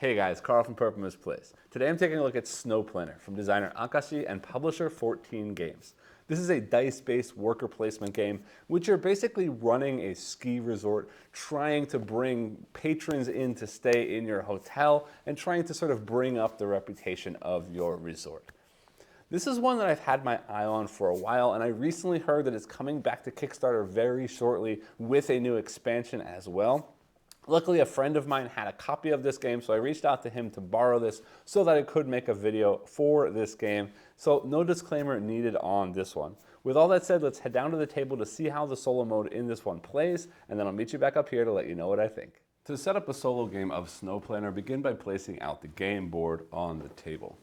Hey guys, Carl from Purple Moose Plays. Today I'm taking a look at Snow Planner from designer Akashi and publisher 14 Games. This is a dice-based worker placement game which you're basically running a ski resort, trying to bring patrons in to stay in your hotel and trying to sort of bring up the reputation of your resort. This is one that I've had my eye on for a while, and I recently heard that it's coming back to Kickstarter very shortly with a new expansion as well. Luckily, a friend of mine had a copy of this game, so I reached out to him to borrow this so that I could make a video for this game. So no disclaimer needed on this one. With all that said, let's head down to the table to see how the solo mode in this one plays, and then I'll meet you back up here to let you know what I think. To set up a solo game of Snow Planner, begin by placing out the game board on the table,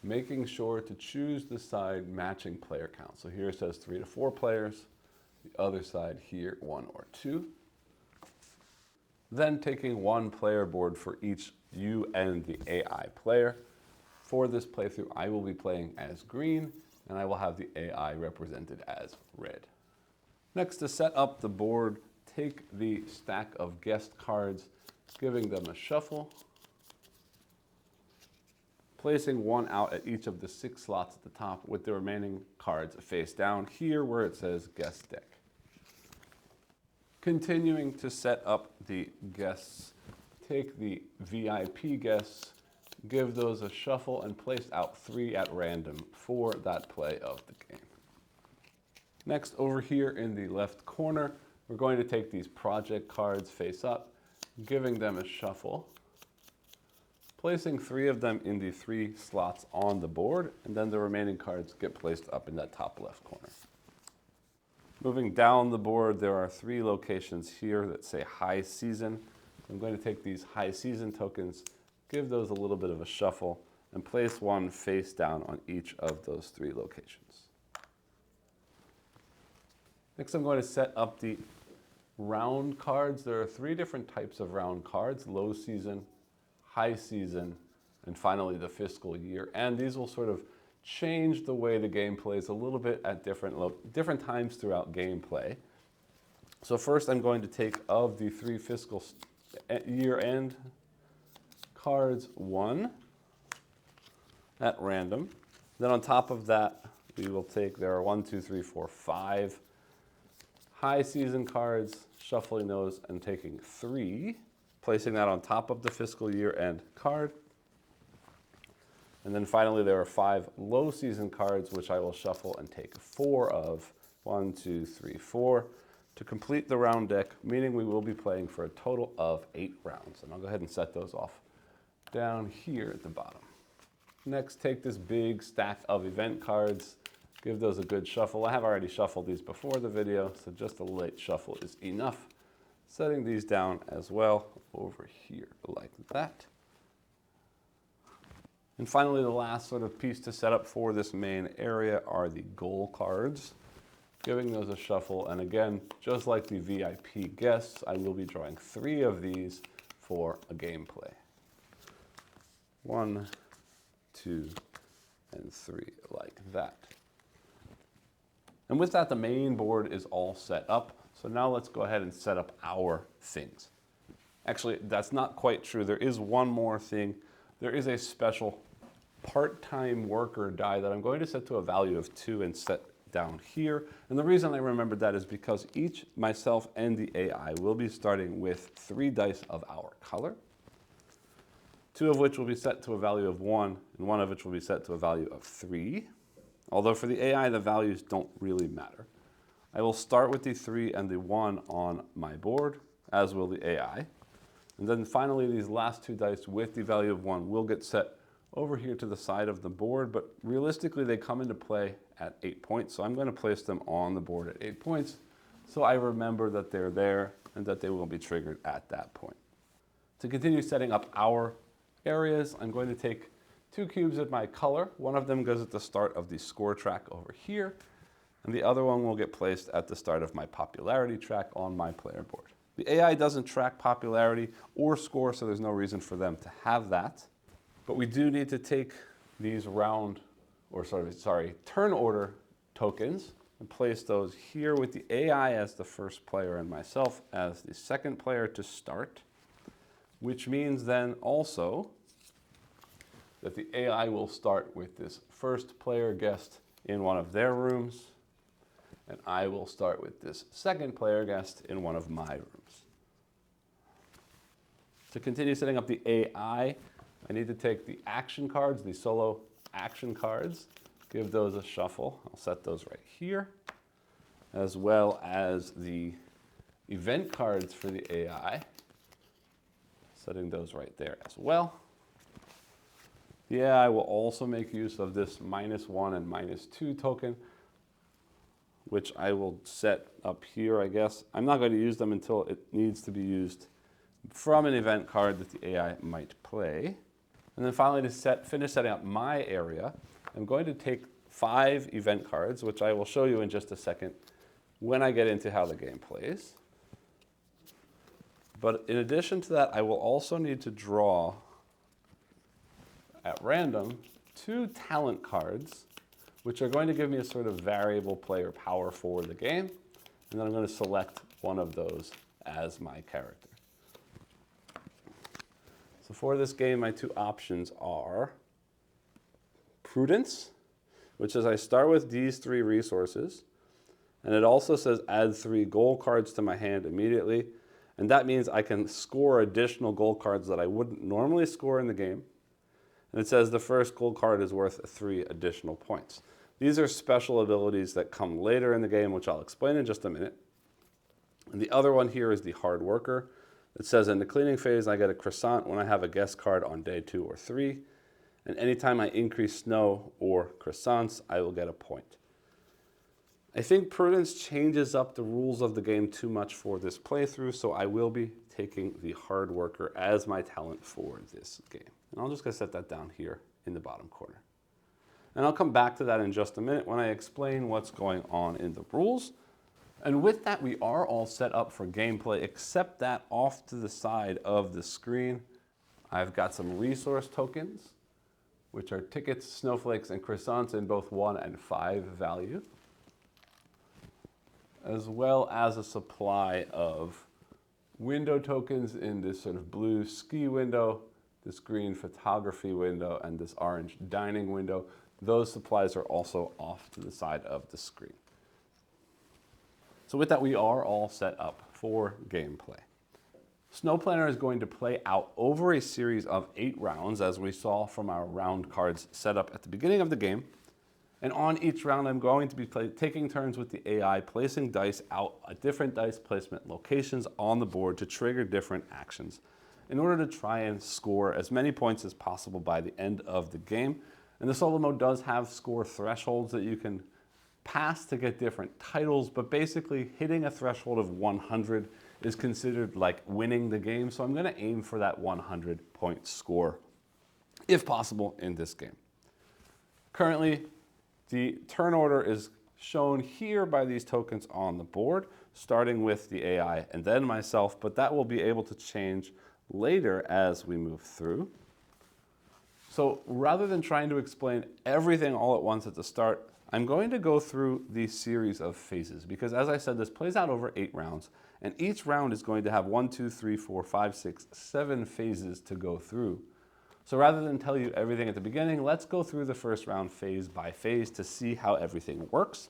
making sure to choose the side matching player count. So here it says 3 to 4 players, the other side here 1 or 2. Then taking one player board for each you and the AI player. For this playthrough, I will be playing as green, and I will have the AI represented as red. Next, to set up the board, take the stack of guest cards, giving them a shuffle, placing one out at each of the 6 slots at the top with the remaining cards face down here where it says guest deck. Continuing to set up the guests, take the VIP guests, give those a shuffle, and place out 3 at random for that play of the game. Next, over here in the left corner, we're going to take these project cards face up, giving them a shuffle, placing 3 of them in the 3 slots on the board, and then the remaining cards get placed up in that top left corner. Moving down the board, there are 3 locations here that say high season. I'm going to take these high season tokens, give those a little bit of a shuffle, and place one face down on each of those 3 locations. Next, I'm going to set up the round cards. There are 3 different types of round cards: low season, high season, and finally the fiscal year. And these will sort of change the way the game plays a little bit at different times throughout gameplay. So first I'm going to take of the 3 fiscal year end cards 1 at random. Then on top of that we will take, there are 1, 2, 3, 4, 5 high season cards, shuffling those and taking 3, placing that on top of the fiscal year end card. And then finally, there are 5 low season cards, which I will shuffle and take 4 of. 1, 2, 3, 4 to complete the round deck, meaning we will be playing for a total of 8 rounds. And I'll go ahead and set those off down here at the bottom. Next, take this big stack of event cards, give those a good shuffle. I have already shuffled these before the video, so just a light shuffle is enough. Setting these down as well over here like that. And finally, the last sort of piece to set up for this main area are the goal cards. Giving those a shuffle, and again, just like the VIP guests, I will be drawing 3 of these for a gameplay. 1, 2, and 3, like that. And with that, the main board is all set up. So now let's go ahead and set up our things. Actually, that's not quite true. There is one more thing. There is a special part-time worker die that I'm going to set to a value of 2 and set down here. And the reason I remembered that is because each, myself and the AI, will be starting with 3 dice of our color, 2 of which will be set to a value of 1, and 1 of which will be set to a value of 3. Although for the AI, the values don't really matter. I will start with the 3 and the 1 on my board, as will the AI. And then finally, these last 2 dice with the value of 1 will get set over here to the side of the board, but realistically they come into play at 8 points. So I'm going to place them on the board at 8 points so I remember that they're there and that they will be triggered at that point. To continue setting up our areas, I'm going to take 2 cubes of my color. One of them goes at the start of the score track over here, and the other one will get placed at the start of my popularity track on my player board. The AI doesn't track popularity or score, so there's no reason for them to have that. But we do need to take these turn order tokens and place those here with the AI as the first player and myself as the second player to start. which means then also that the AI will start with this first player guest in one of their rooms, and I will start with this second player guest in one of my rooms. To continue setting up the AI, I need to take the action cards, the solo action cards, give those a shuffle. I'll set those right here, as well as the event cards for the AI, setting those right there as well. The AI will also make use of this -1 and -2 token, which I will set up here, I guess. I'm not going to use them until it needs to be used from an event card that the AI might play. And then finally, to finish setting up my area, I'm going to take 5 event cards, which I will show you in just a second when I get into how the game plays. But in addition to that, I will also need to draw at random 2 talent cards, which are going to give me a sort of variable player power for the game. And then I'm going to select one of those as my character. So for this game, my 2 options are Prudence, which is I start with these 3 resources. And it also says add 3 gold cards to my hand immediately. And that means I can score additional gold cards that I wouldn't normally score in the game. And it says the first gold card is worth 3 additional points. These are special abilities that come later in the game, which I'll explain in just a minute. And the other one here is the Hard Worker. It says in the cleaning phase, I get a croissant when I have a guest card on day 2 or 3. And anytime I increase snow or croissants, I will get a point. I think Prudence changes up the rules of the game too much for this playthrough, so I will be taking the Hard Worker as my talent for this game. And I'm just going to set that down here in the bottom corner. And I'll come back to that in just a minute when I explain what's going on in the rules. And with that, we are all set up for gameplay, except that off to the side of the screen, I've got some resource tokens, which are tickets, snowflakes, and croissants in both 1 and 5 value, as well as a supply of window tokens in this sort of blue ski window, this green photography window, and this orange dining window. Those supplies are also off to the side of the screen. So with that, we are all set up for gameplay. Snow Planner is going to play out over a series of 8 rounds, as we saw from our round cards set up at the beginning of the game. And on each round, I'm going to be taking turns with the AI, placing dice out at different dice placement locations on the board to trigger different actions in order to try and score as many points as possible by the end of the game. And the solo mode does have score thresholds that you can pass to get different titles, but basically hitting a threshold of 100 is considered like winning the game. So I'm going to aim for that 100-point score, if possible, in this game. Currently, the turn order is shown here by these tokens on the board, starting with the AI and then myself, but that will be able to change later as we move through. So rather than trying to explain everything all at once at the start, I'm going to go through these series of phases because, as I said, this plays out over 8 rounds, and each round is going to have 1, 2, 3, 4, 5, 6, 7 phases to go through. So rather than tell you everything at the beginning, let's go through the first round phase by phase to see how everything works.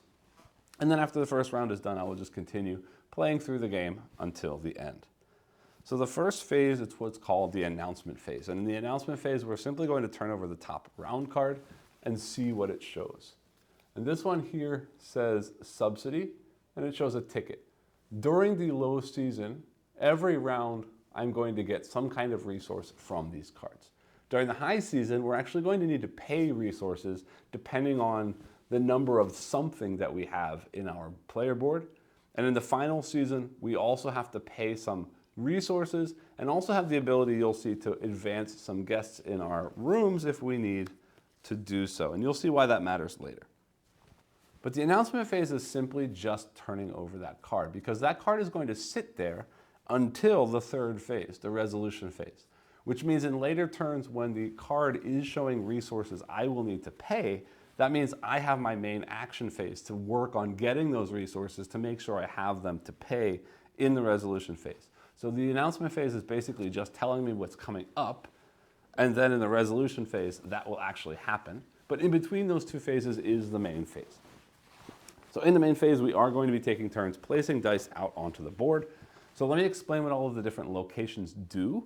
And then after the first round is done, I will just continue playing through the game until the end. So the first phase, it's what's called the announcement phase. And in the announcement phase, we're simply going to turn over the top round card and see what it shows. And this one here says subsidy, and it shows a ticket. During the low season, every round, I'm going to get some kind of resource from these cards. During the high season, we're actually going to need to pay resources depending on the number of something that we have in our player board. And in the final season, we also have to pay some resources and also have the ability, you'll see, to advance some guests in our rooms if we need to do so. And you'll see why that matters later. But the announcement phase is simply just turning over that card because that card is going to sit there until the third phase, the resolution phase, which means in later turns when the card is showing resources I will need to pay, that means I have my main action phase to work on getting those resources to make sure I have them to pay in the resolution phase. So the announcement phase is basically just telling me what's coming up, and then in the resolution phase, that will actually happen. But in between those two phases is the main phase. So in the main phase, we are going to be taking turns placing dice out onto the board. So let me explain what all of the different locations do.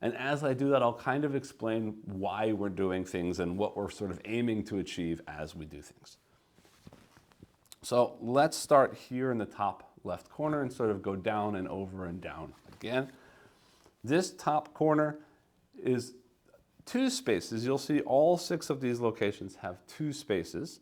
And as I do that, I'll kind of explain why we're doing things and what we're sort of aiming to achieve as we do things. So let's start here in the top left corner and sort of go down and over and down again. This top corner is 2 spaces. You'll see all 6 of these locations have 2 spaces.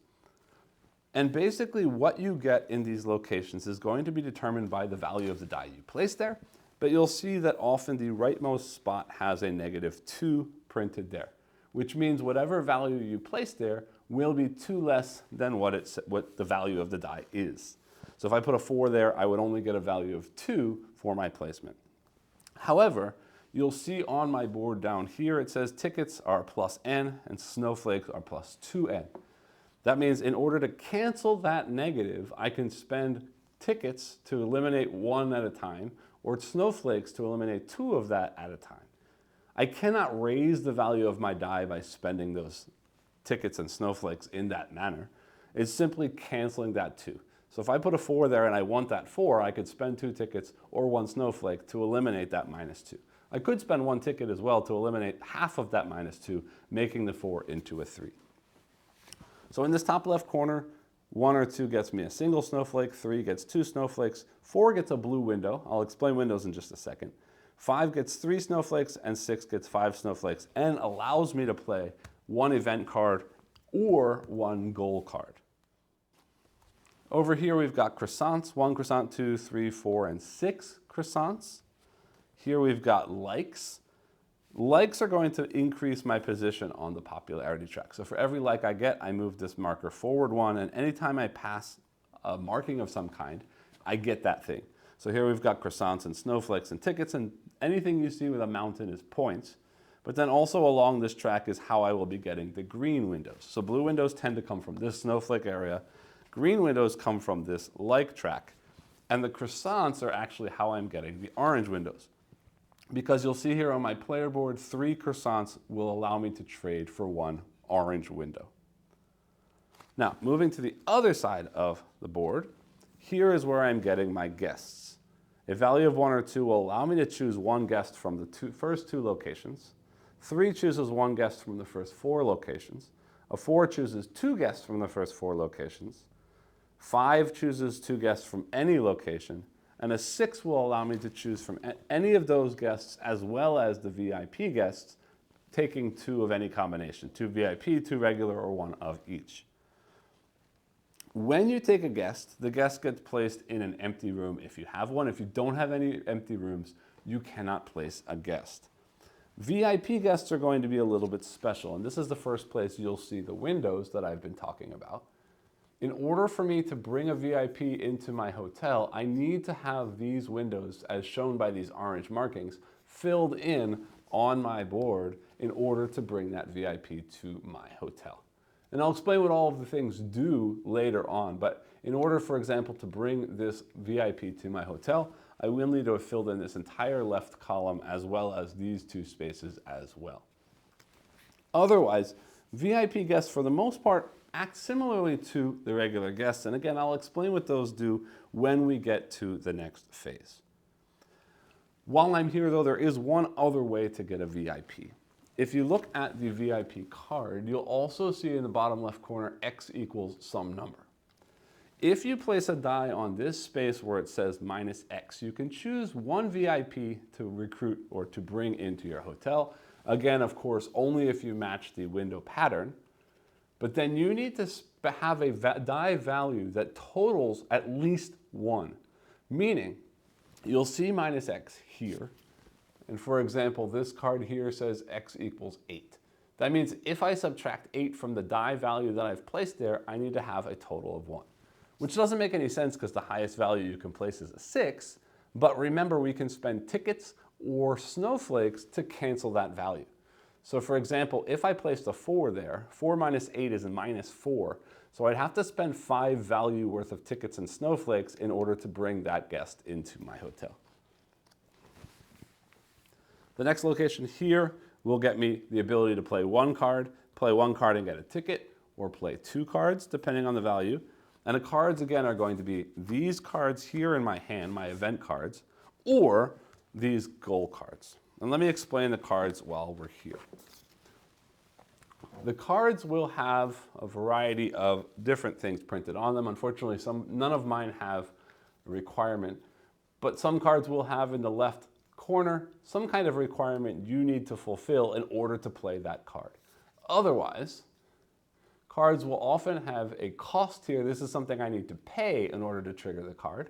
And basically what you get in these locations is going to be determined by the value of the die you place there. But you'll see that often the rightmost spot has a -2 printed there, which means whatever value you place there will be 2 less than what the value of the die is. So if I put a 4 there, I would only get a value of 2 for my placement. However, you'll see on my board down here, it says tickets are +n and snowflakes are +2n. That means in order to cancel that negative, I can spend tickets to eliminate 1 at a time, or snowflakes to eliminate 2 of that at a time. I cannot raise the value of my die by spending those tickets and snowflakes in that manner. It's simply canceling that 2. So if I put a 4 there and I want that 4, I could spend 2 tickets or 1 snowflake to eliminate that -2. I could spend 1 ticket as well to eliminate half of that -2, making the 4 into a 3. So in this top left corner, 1 or 2 gets me a single snowflake, 3 gets 2 snowflakes, 4 gets a blue window. I'll explain windows in just a second. 5 gets 3 snowflakes, and 6 gets 5 snowflakes, and allows me to play 1 event card or 1 goal card. Over here we've got croissants, 1 croissant, 2, 3, 4, and 6 croissants. Here we've got likes. Likes are going to increase my position on the popularity track. So for every like I get, I move this marker forward 1, and anytime I pass a marking of some kind, I get that thing. So here we've got croissants and snowflakes and tickets, and anything you see with a mountain is points. But then also along this track is how I will be getting the green windows. So blue windows tend to come from this snowflake area. Green windows come from this like track. And the croissants are actually how I'm getting the orange windows. Because you'll see here on my player board, 3 croissants will allow me to trade for 1 orange window. Now, moving to the other side of the board, here is where I'm getting my guests. A value of 1 or 2 will allow me to choose 1 guest from the first 2 locations. 3 chooses 1 guest from the first 4 locations. A 4 chooses 2 guests from the first 4 locations. 5 chooses 2 guests from any location. And a 6 will allow me to choose from any of those guests as well as the VIP guests, taking 2 of any combination, 2 VIP, 2 regular, or 1 of each. When you take a guest, the guest gets placed in an empty room if you have one. If you don't have any empty rooms, you cannot place a guest. VIP guests are going to be a little bit special, and this is the first place you'll see the windows that I've been talking about. In order for me to bring a VIP into my hotel, I need to have these windows, as shown by these orange markings, filled in on my board in order to bring that VIP to my hotel. And I'll explain what all of the things do later on, but in order, for example, to bring this VIP to my hotel, I will need to have filled in this entire left column as well as these 2 spaces as well. Otherwise, VIP guests, for the most part, act similarly to the regular guests, and again, I'll explain what those do when we get to the next phase. While I'm here, though, there is one other way to get a VIP. If you look at the VIP card, you'll also see in the bottom left corner X equals some number. If you place a die on this space where it says -X, you can choose 1 VIP to recruit or to bring into your hotel. Again, of course, only if you match the window pattern. But then you need to have a die value that totals at least 1. Meaning, you'll see -X here. And for example, this card here says X equals 8. That means if I subtract 8 from the die value that I've placed there, I need to have a total of 1. Which doesn't make any sense because the highest value you can place is a 6. But remember, we can spend tickets or snowflakes to cancel that value. So for example, if I placed a 4 there, 4 minus 8 is a -4. So I'd have to spend 5 value worth of tickets and snowflakes in order to bring that guest into my hotel. The next location here will get me the ability to play one card and get a ticket, or play 2 cards, depending on the value. And the cards, again, are going to be these cards here in my hand, my event cards, or these goal cards. And let me explain the cards while we're here. The cards will have a variety of different things printed on them. Unfortunately, none of mine have a requirement, but some cards will have in the left corner some kind of requirement you need to fulfill in order to play that card. Otherwise, cards will often have a cost here. This is something I need to pay in order to trigger the card.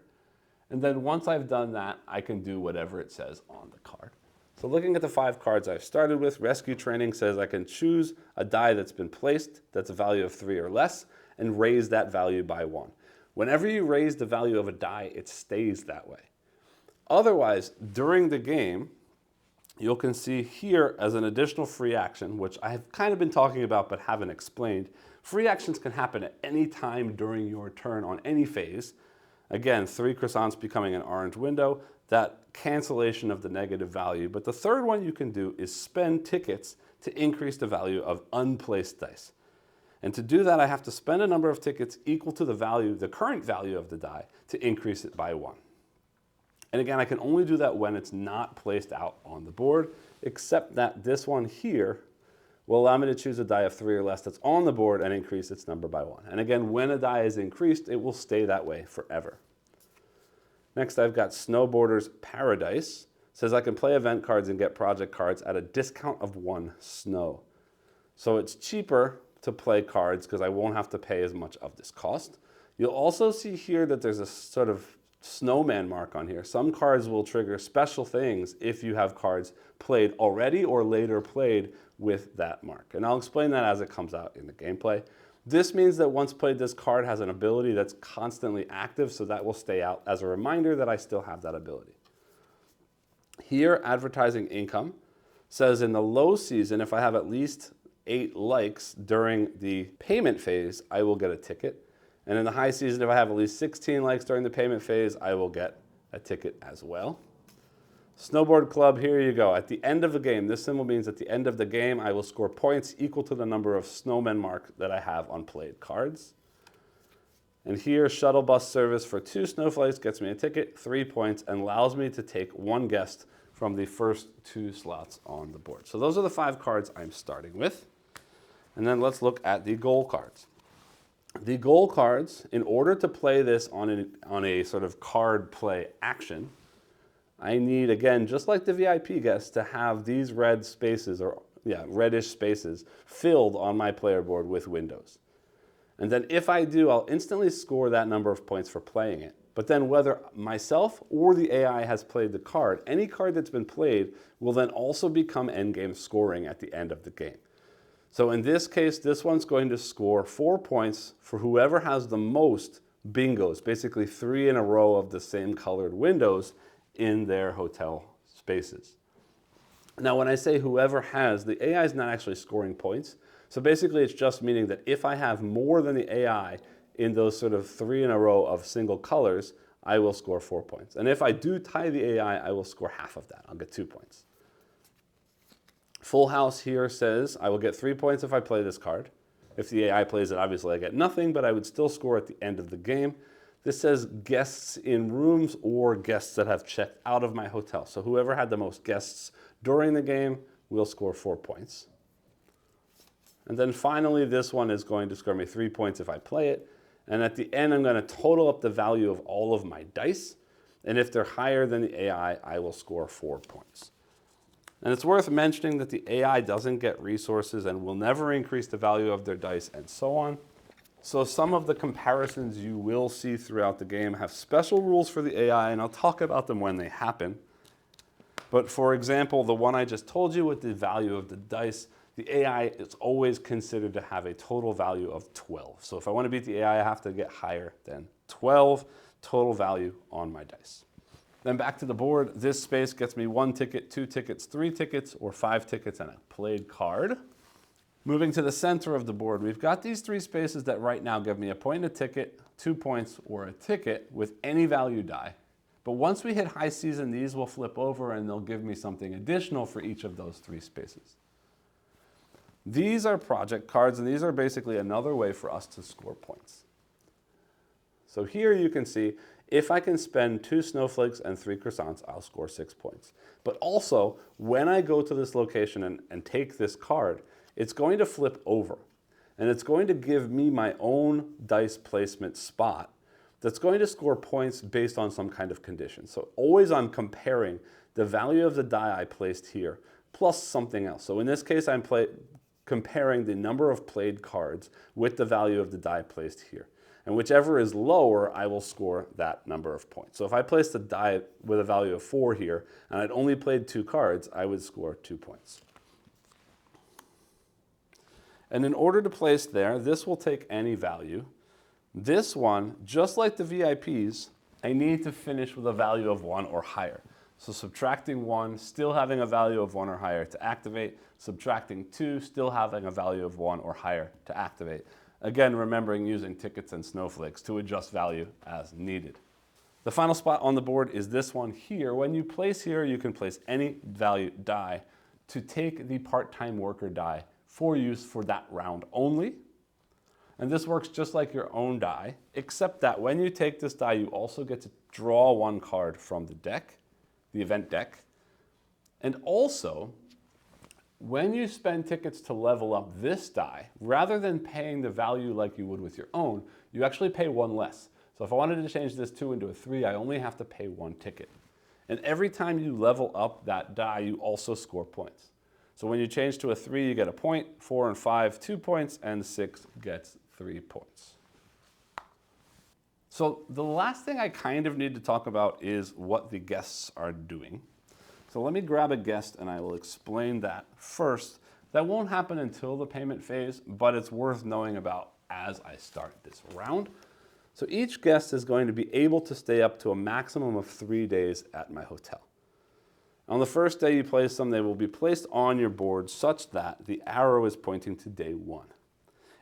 And then once I've done that, I can do whatever it says on the card. So looking at the 5 cards I've started with, Rescue Training says I can choose a die that's been placed that's a value of 3 or less and raise that value by 1. Whenever you raise the value of a die, it stays that way. Otherwise, during the game, you can see here as an additional free action, which I have kind of been talking about but haven't explained. Free actions can happen at any time during your turn on any phase. Again, 3 croissants becoming an orange window, that cancellation of the negative value. But the third one you can do is spend tickets to increase the value of unplaced dice. And to do that, I have to spend a number of tickets equal to the current value of the die, to increase it by 1. And again, I can only do that when it's not placed out on the board, except that this one here will allow me to choose a die of 3 or less that's on the board and increase its number by 1. And again, when a die is increased, it will stay that way forever. Next, I've got Snowboarder's Paradise. It says I can play event cards and get project cards at a discount of 1 snow. So it's cheaper to play cards because I won't have to pay as much of this cost. You'll also see here that there's a sort of snowman mark on here. Some cards will trigger special things if you have cards played already or later played with that mark. And I'll explain that as it comes out in the gameplay. This means that once played, this card has an ability that's constantly active, so that will stay out as a reminder that I still have that ability. Here, Advertising Income says in the low season, if I have at least 8 likes during the payment phase, I will get a ticket. And in the high season, if I have at least 16 likes during the payment phase, I will get a ticket as well. Snowboard Club, here you go. At the end of the game, this symbol means at the end of the game, I will score points equal to the number of snowmen mark that I have on played cards. And here, Shuttle Bus Service for 2 snowflakes gets me a ticket, 3 points, and allows me to take 1 guest from the first 2 slots on the board. So those are the 5 cards I'm starting with. And then let's look at the goal cards. The goal cards, in order to play this on a sort of card play action, I need, again, just like the VIP guests, to have these red spaces, reddish spaces, filled on my player board with windows. And then if I do, I'll instantly score that number of points for playing it. But then whether myself or the AI has played the card, any card that's been played will then also become endgame scoring at the end of the game. So in this case, this one's going to score 4 points for whoever has the most bingos, basically 3 in a row of the same colored windows in their hotel spaces. Now, when I say whoever has, the AI is not actually scoring points. So basically, it's just meaning that if I have more than the AI in those sort of 3 in a row of single colors, I will score 4 points. And if I do tie the AI, I will score half of that. I'll get 2 points. Full House here says I will get 3 points if I play this card. If the AI plays it, obviously I get nothing, but I would still score at the end of the game. This says guests in rooms or guests that have checked out of my hotel. So whoever had the most guests during the game will score 4 points. And then finally, this one is going to score me 3 points if I play it. And at the end, I'm going to total up the value of all of my dice. And if they're higher than the AI, I will score 4 points. And it's worth mentioning that the AI doesn't get resources and will never increase the value of their dice and so on. So some of the comparisons you will see throughout the game have special rules for the AI, and I'll talk about them when they happen. But for example, the one I just told you with the value of the dice, the AI is always considered to have a total value of 12. So if I want to beat the AI, I have to get higher than 12 total value on my dice. Then back to the board, this space gets me 1 ticket, 2 tickets, 3 tickets, or 5 tickets and a played card. Moving to the center of the board, we've got these 3 spaces that right now give me a point and a ticket, 2 points, or a ticket with any value die. But once we hit high season, these will flip over and they'll give me something additional for each of those 3 spaces. These are project cards, and these are basically another way for us to score points. So here you can see, if I can spend 2 snowflakes and 3 croissants, I'll score 6 points. But also, when I go to this location and take this card, it's going to flip over. And it's going to give me my own dice placement spot that's going to score points based on some kind of condition. So always I'm comparing the value of the die I placed here plus something else. So in this case, I'm comparing the number of played cards with the value of the die placed here. And whichever is lower, I will score that number of points. So if I placed a die with a value of 4 here, and I'd only played 2 cards, I would score 2 points. And in order to place there, this will take any value. This one, just like the VIPs, I need to finish with a value of 1 or higher. So subtracting 1, still having a value of 1 or higher to activate. Subtracting 2, still having a value of 1 or higher to activate. Again, remembering using tickets and snowflakes to adjust value as needed. The final spot on the board is this one here. When you place here, you can place any value die to take the part-time worker die for use for that round only. And this works just like your own die, except that when you take this die, you also get to draw 1 card from the deck, the event deck. And also, when you spend tickets to level up this die, rather than paying the value like you would with your own, you actually pay 1 less. So if I wanted to change this 2 into a 3, I only have to pay 1 ticket. And every time you level up that die, you also score points. So when you change to a 3, you get a point, 4 and 5, 2 points, and 6 gets 3 points. So the last thing I kind of need to talk about is what the guests are doing. So let me grab a guest and I will explain that first. That won't happen until the payment phase, but it's worth knowing about as I start this round. So each guest is going to be able to stay up to a maximum of 3 days at my hotel. On the first day you place them, they will be placed on your board such that the arrow is pointing to day 1.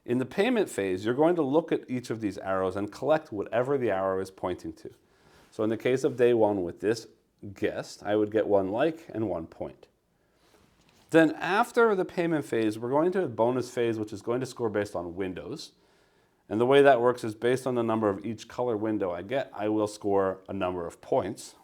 In the payment phase, you're going to look at each of these arrows and collect whatever the arrow is pointing to. So in the case of day 1 with this guest, I would get 1 like and 1 point. Then after the payment phase, we're going to a bonus phase, which is going to score based on windows. And the way that works is based on the number of each color window I get, I will score a number of points.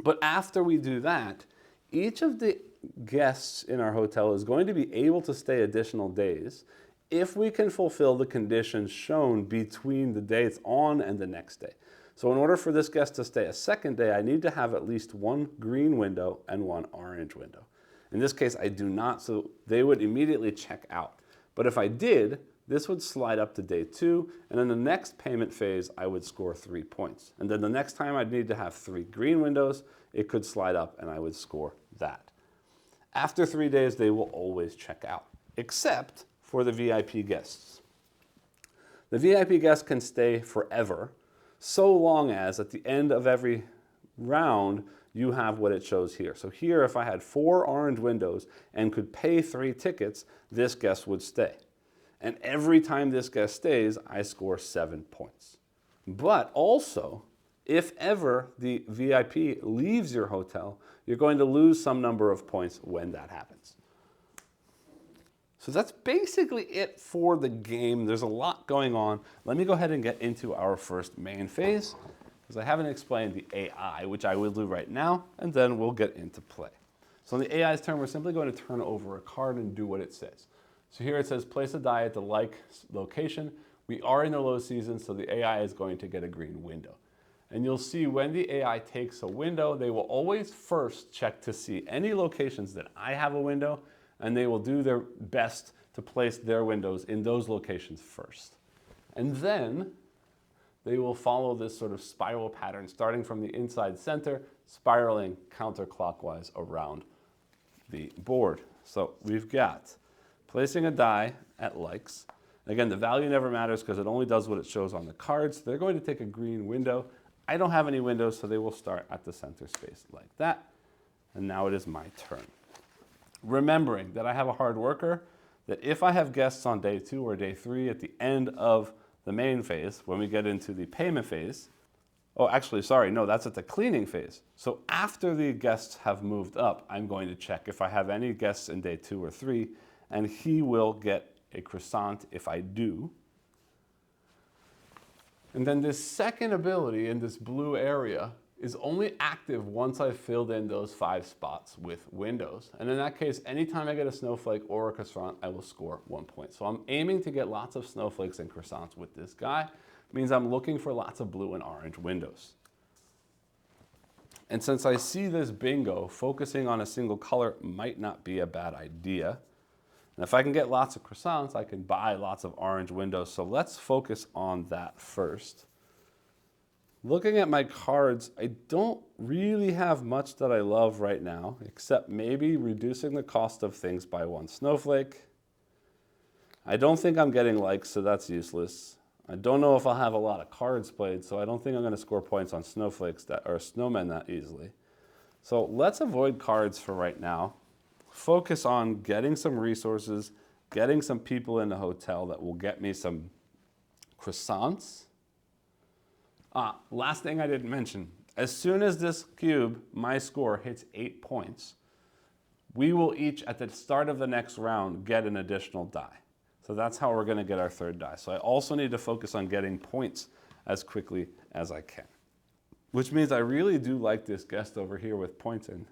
But after we do that, each of the guests in our hotel is going to be able to stay additional days if we can fulfill the conditions shown between the day it's on and the next day. So in order for this guest to stay a second day, I need to have at least 1 green window and 1 orange window. In this case, I do not, so they would immediately check out. But if I did, this would slide up to day 2, and in the next payment phase, I would score 3 points. And then the next time I'd need to have 3 green windows, it could slide up and I would score that. After 3 days, they will always check out, except for the VIP guests. The VIP guests can stay forever, so long as at the end of every round, you have what it shows here. So here, if I had 4 orange windows and could pay 3 tickets, this guest would stay. And every time this guest stays, I score 7 points. But also, if ever the VIP leaves your hotel, you're going to lose some number of points when that happens. So that's basically it for the game. There's a lot going on. Let me go ahead and get into our first main phase, because I haven't explained the AI, which I will do right now, and then we'll get into play. So on the AI's turn, we're simply going to turn over a card and do what it says. So here it says, place a die at the like location. We are in the low season, so the AI is going to get a green window. And you'll see when the AI takes a window, they will always first check to see any locations that I have a window, and they will do their best to place their windows in those locations first. And then they will follow this sort of spiral pattern, starting from the inside center, spiraling counterclockwise around the board. So we've got placing a die at likes. Again, the value never matters because it only does what it shows on the cards. They're going to take a green window. I don't have any windows, so they will start at the center space like that. And now it is my turn. Remembering that I have a hard worker, that if I have guests on day 2 or day 3 at the end of the main phase, when we get into the payment phase, Oh, actually, sorry, no, that's at the cleaning phase. So after the guests have moved up, I'm going to check if I have any guests in day 2 or 3, and he will get a croissant if I do. And then this second ability in this blue area is only active once I've filled in those 5 spots with windows. And in that case, anytime I get a snowflake or a croissant, I will score 1 point. So I'm aiming to get lots of snowflakes and croissants with this guy. It means I'm looking for lots of blue and orange windows. And since I see this bingo, focusing on a single color might not be a bad idea. And if I can get lots of croissants, I can buy lots of orange windows. So let's focus on that first. Looking at my cards, I don't really have much that I love right now, except maybe reducing the cost of things by 1 snowflake. I don't think I'm getting likes, so that's useless. I don't know if I'll have a lot of cards played, so I don't think I'm going to score points on snowflakes or snowmen that easily. So let's avoid cards for right now. Focus on getting some resources, getting some people in the hotel that will get me some croissants. Last thing I didn't mention. As soon as this cube, my score, hits 8 points, we will each, at the start of the next round, get an additional die. So that's how we're going to get our 3rd die. So I also need to focus on getting points as quickly as I can. Which means I really do like this guest over here with points in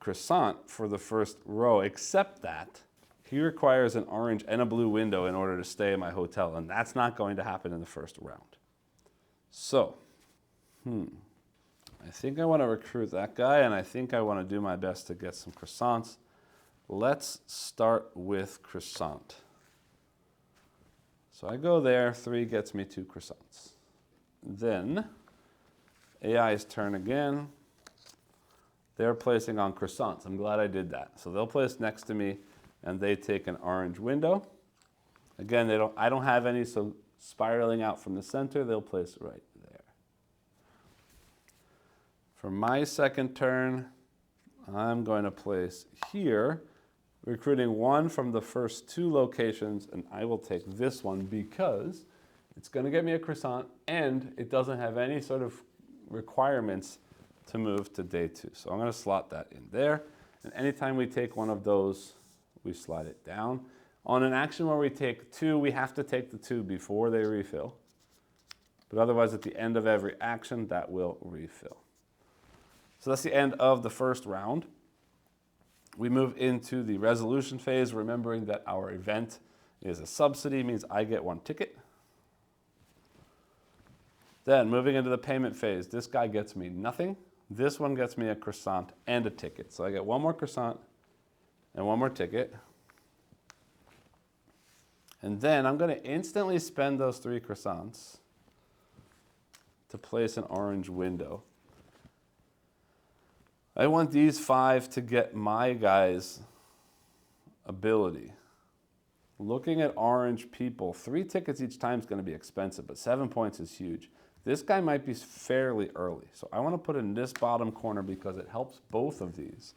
croissant for the first row, except that he requires an orange and a blue window in order to stay in my hotel, and that's not going to happen in the first round. So, I think I want to recruit that guy, and I think I want to do my best to get some croissants. Let's start with croissant. So I go there, 3 gets me 2 croissants. Then, AI's turn again. They're placing on croissants. I'm glad I did that. So they'll place next to me, and they take an orange window. Again, I don't have any, so spiraling out from the center, they'll place right there. For my second turn, I'm going to place here, recruiting 1 from the first 2 locations, and I will take this one because it's going to get me a croissant, and it doesn't have any sort of requirements to move to day 2. So I'm going to slot that in there. And anytime we take one of those, we slide it down. On an action where we take 2, we have to take the 2 before they refill. But otherwise, at the end of every action, that will refill. So that's the end of the first round. We move into the resolution phase, remembering that our event is a subsidy, means I get 1 ticket. Then moving into the payment phase, this guy gets me nothing. This one gets me a croissant and a ticket. So I get 1 more croissant and 1 more ticket. And then I'm going to instantly spend those 3 croissants to place an orange window. I want these 5 to get my guy's ability. Looking at orange people, 3 tickets each time is going to be expensive, but 7 points is huge. This guy might be fairly early, so I want to put in this bottom corner because it helps both of these.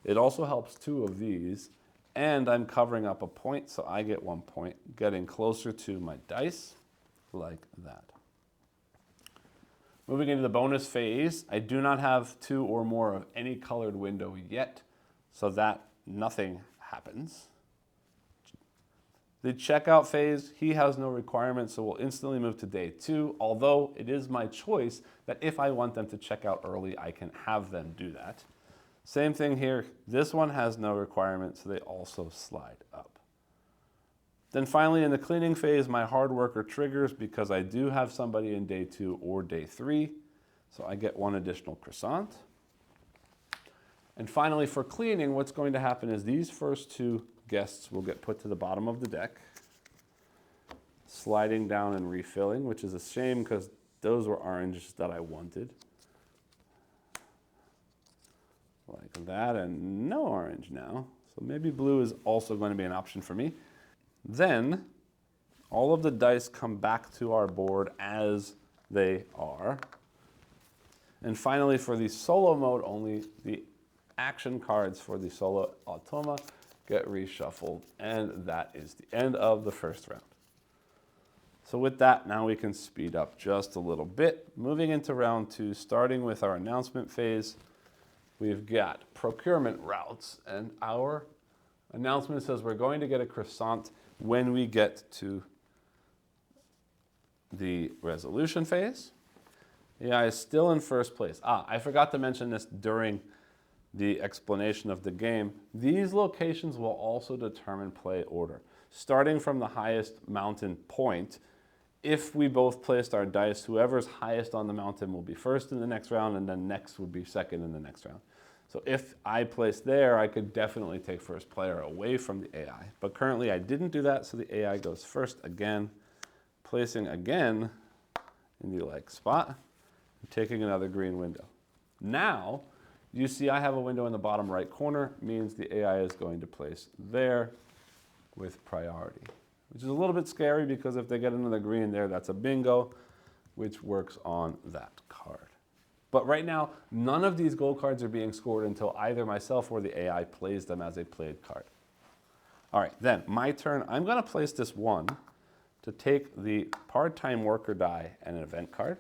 It also helps 2 of these, and I'm covering up a point, so I get 1 point, getting closer to my dice, like that. Moving into the bonus phase, I do not have 2 or more of any colored window yet, so that nothing happens. The checkout phase, he has no requirements, so we'll instantly move to day 2, although it is my choice that if I want them to check out early, I can have them do that. Same thing here, this one has no requirements, so they also slide up. Then finally in the cleaning phase, my hard worker triggers because I do have somebody in day 2 or day 3, so I get 1 additional croissant. And finally for cleaning, what's going to happen is these first 2 guests will get put to the bottom of the deck, sliding down and refilling, which is a shame because those were oranges that I wanted. Like that, and no orange now. So maybe blue is also going to be an option for me. Then all of the dice come back to our board as they are. And finally for the solo mode, only the action cards for the solo automa get reshuffled, and that is the end of the first round. So with that, now we can speed up just a little bit. Moving into round 2, starting with our announcement phase, we've got procurement routes, and our announcement says we're going to get a croissant when we get to the resolution phase. AI is still in first place. I forgot to mention this during the explanation of the game. These locations will also determine play order. Starting from the highest mountain point, if we both placed our dice, whoever's highest on the mountain will be first in the next round, and then next would be second in the next round. So if I placed there, I could definitely take first player away from the AI. But currently I didn't do that, so the AI goes first again, placing again in the like spot, and taking another green window. Now, you see I have a window in the bottom right corner, means the AI is going to place there with priority, which is a little bit scary because if they get another green there, that's a bingo, which works on that card. But right now, none of these gold cards are being scored until either myself or the AI plays them as a played card. All right, then my turn. I'm going to place this one to take the part-time worker die and an event card.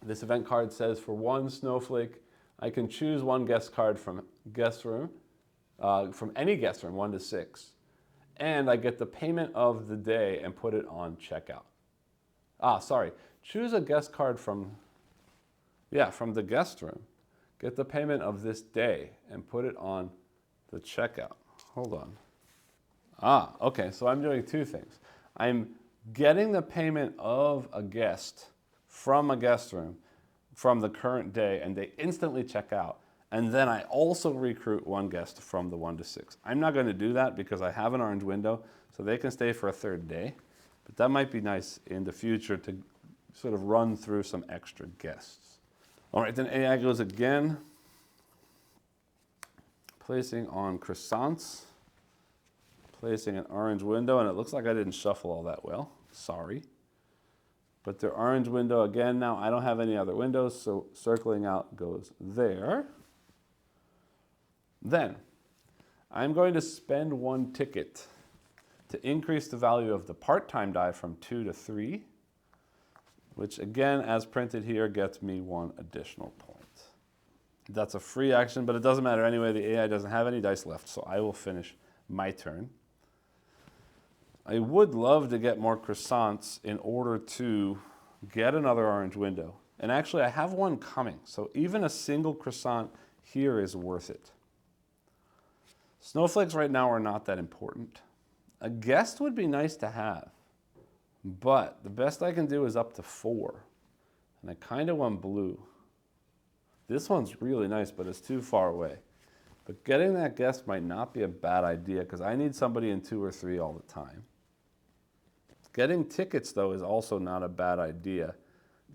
This event card says for one snowflake, I can choose one guest card from guest room, from any guest room, 1 to 6. And I get the payment of the day and put it on checkout. Choose a guest card from the guest room. Get the payment of this day and put it on the checkout. Hold on. Okay, so I'm doing two things. I'm getting the payment of a guest from a guest room from the current day, and they instantly check out. And then I also recruit one guest from the 1 to 6. I'm not going to do that because I have an orange window, so they can stay for a third day. But that might be nice in the future to sort of run through some extra guests. All right, then AI goes again, placing on croissants, placing an orange window, and it looks like I didn't shuffle all that well. Sorry. But their orange window again, now I don't have any other windows, so circling out goes there. Then, I'm going to spend 1 ticket to increase the value of the part-time die from 2 to 3, which again, as printed here, gets me 1 additional point. That's a free action, but it doesn't matter anyway. The AI doesn't have any dice left, so I will finish my turn. I would love to get more croissants in order to get another orange window. And actually, I have one coming, so even a single croissant here is worth it. Snowflakes right now are not that important. A guest would be nice to have, but the best I can do is up to 4. And I kind of want blue. This one's really nice, but it's too far away. But getting that guest might not be a bad idea because I need somebody in 2 or 3 all the time. Getting tickets, though, is also not a bad idea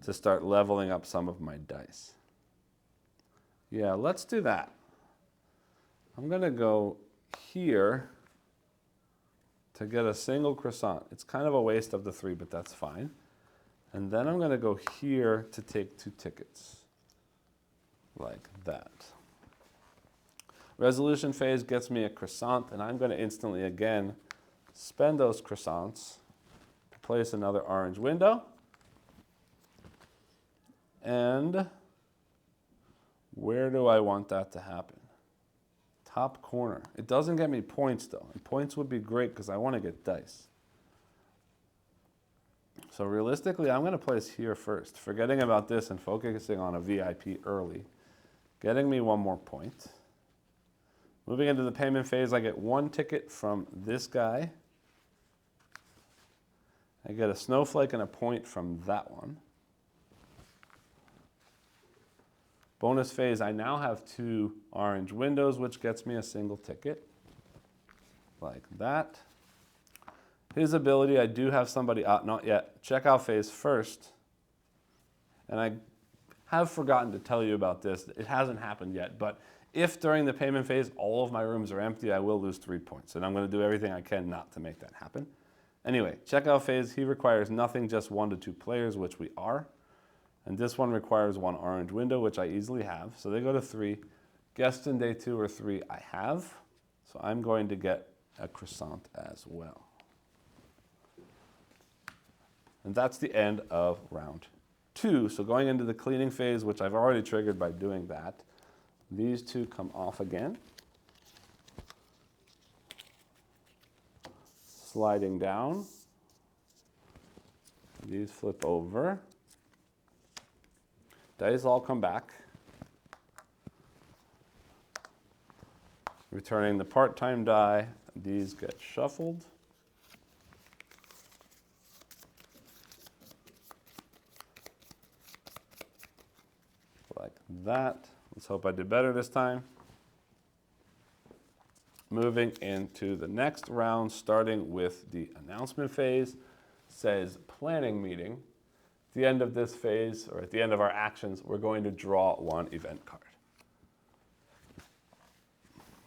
to start leveling up some of my dice. Yeah, let's do that. I'm going to go here to get a single croissant. It's kind of a waste of the 3, but that's fine. And then I'm going to go here to take 2 tickets, like that. Resolution phase gets me a croissant, and I'm going to instantly, again, spend those croissants to place another orange window. And where do I want that to happen? Top corner. It doesn't get me points, though. And points would be great because I want to get dice. So realistically, I'm going to place here first, forgetting about this and focusing on a VIP early, getting me 1 more point. Moving into the payment phase, I get 1 ticket from this guy. I get a snowflake and a point from that one. Bonus phase, I now have 2 orange windows, which gets me a single ticket, like that. His ability, I do have somebody out, not yet. Checkout phase first. And I have forgotten to tell you about this. It hasn't happened yet, but if during the payment phase all of my rooms are empty, I will lose 3 points. And I'm going to do everything I can not to make that happen. Anyway, checkout phase, he requires nothing, just 1 to 2 players, which we are. And this one requires 1 orange window, which I easily have. So they go to 3. Guests in day 2 or 3 I have. So I'm going to get a croissant as well. And that's the end of round 2. So going into the cleaning phase, which I've already triggered by doing that, these 2 come off again. Sliding down. These flip over. Dice all come back. Returning the part-time die, these get shuffled. Like that. Let's hope I did better this time. Moving into the next round, starting with the announcement phase, says planning meeting. At the end of this phase, or at the end of our actions, we're going to draw 1 event card.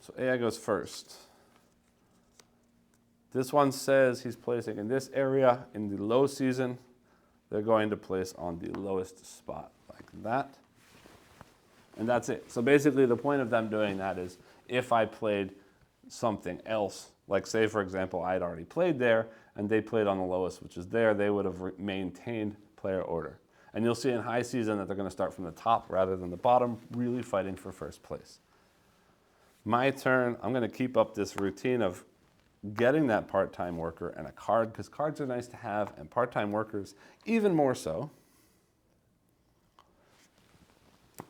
So AI goes first. This one says he's placing in this area in the low season. They're going to place on the lowest spot like that. And that's it. So basically the point of them doing that is if I played something else, like say for example I'd already played there and they played on the lowest, which is there, they would have maintained player order. And you'll see in high season that they're going to start from the top rather than the bottom, really fighting for first place. My turn, I'm going to keep up this routine of getting that part-time worker and a card, because cards are nice to have, and part-time workers even more so.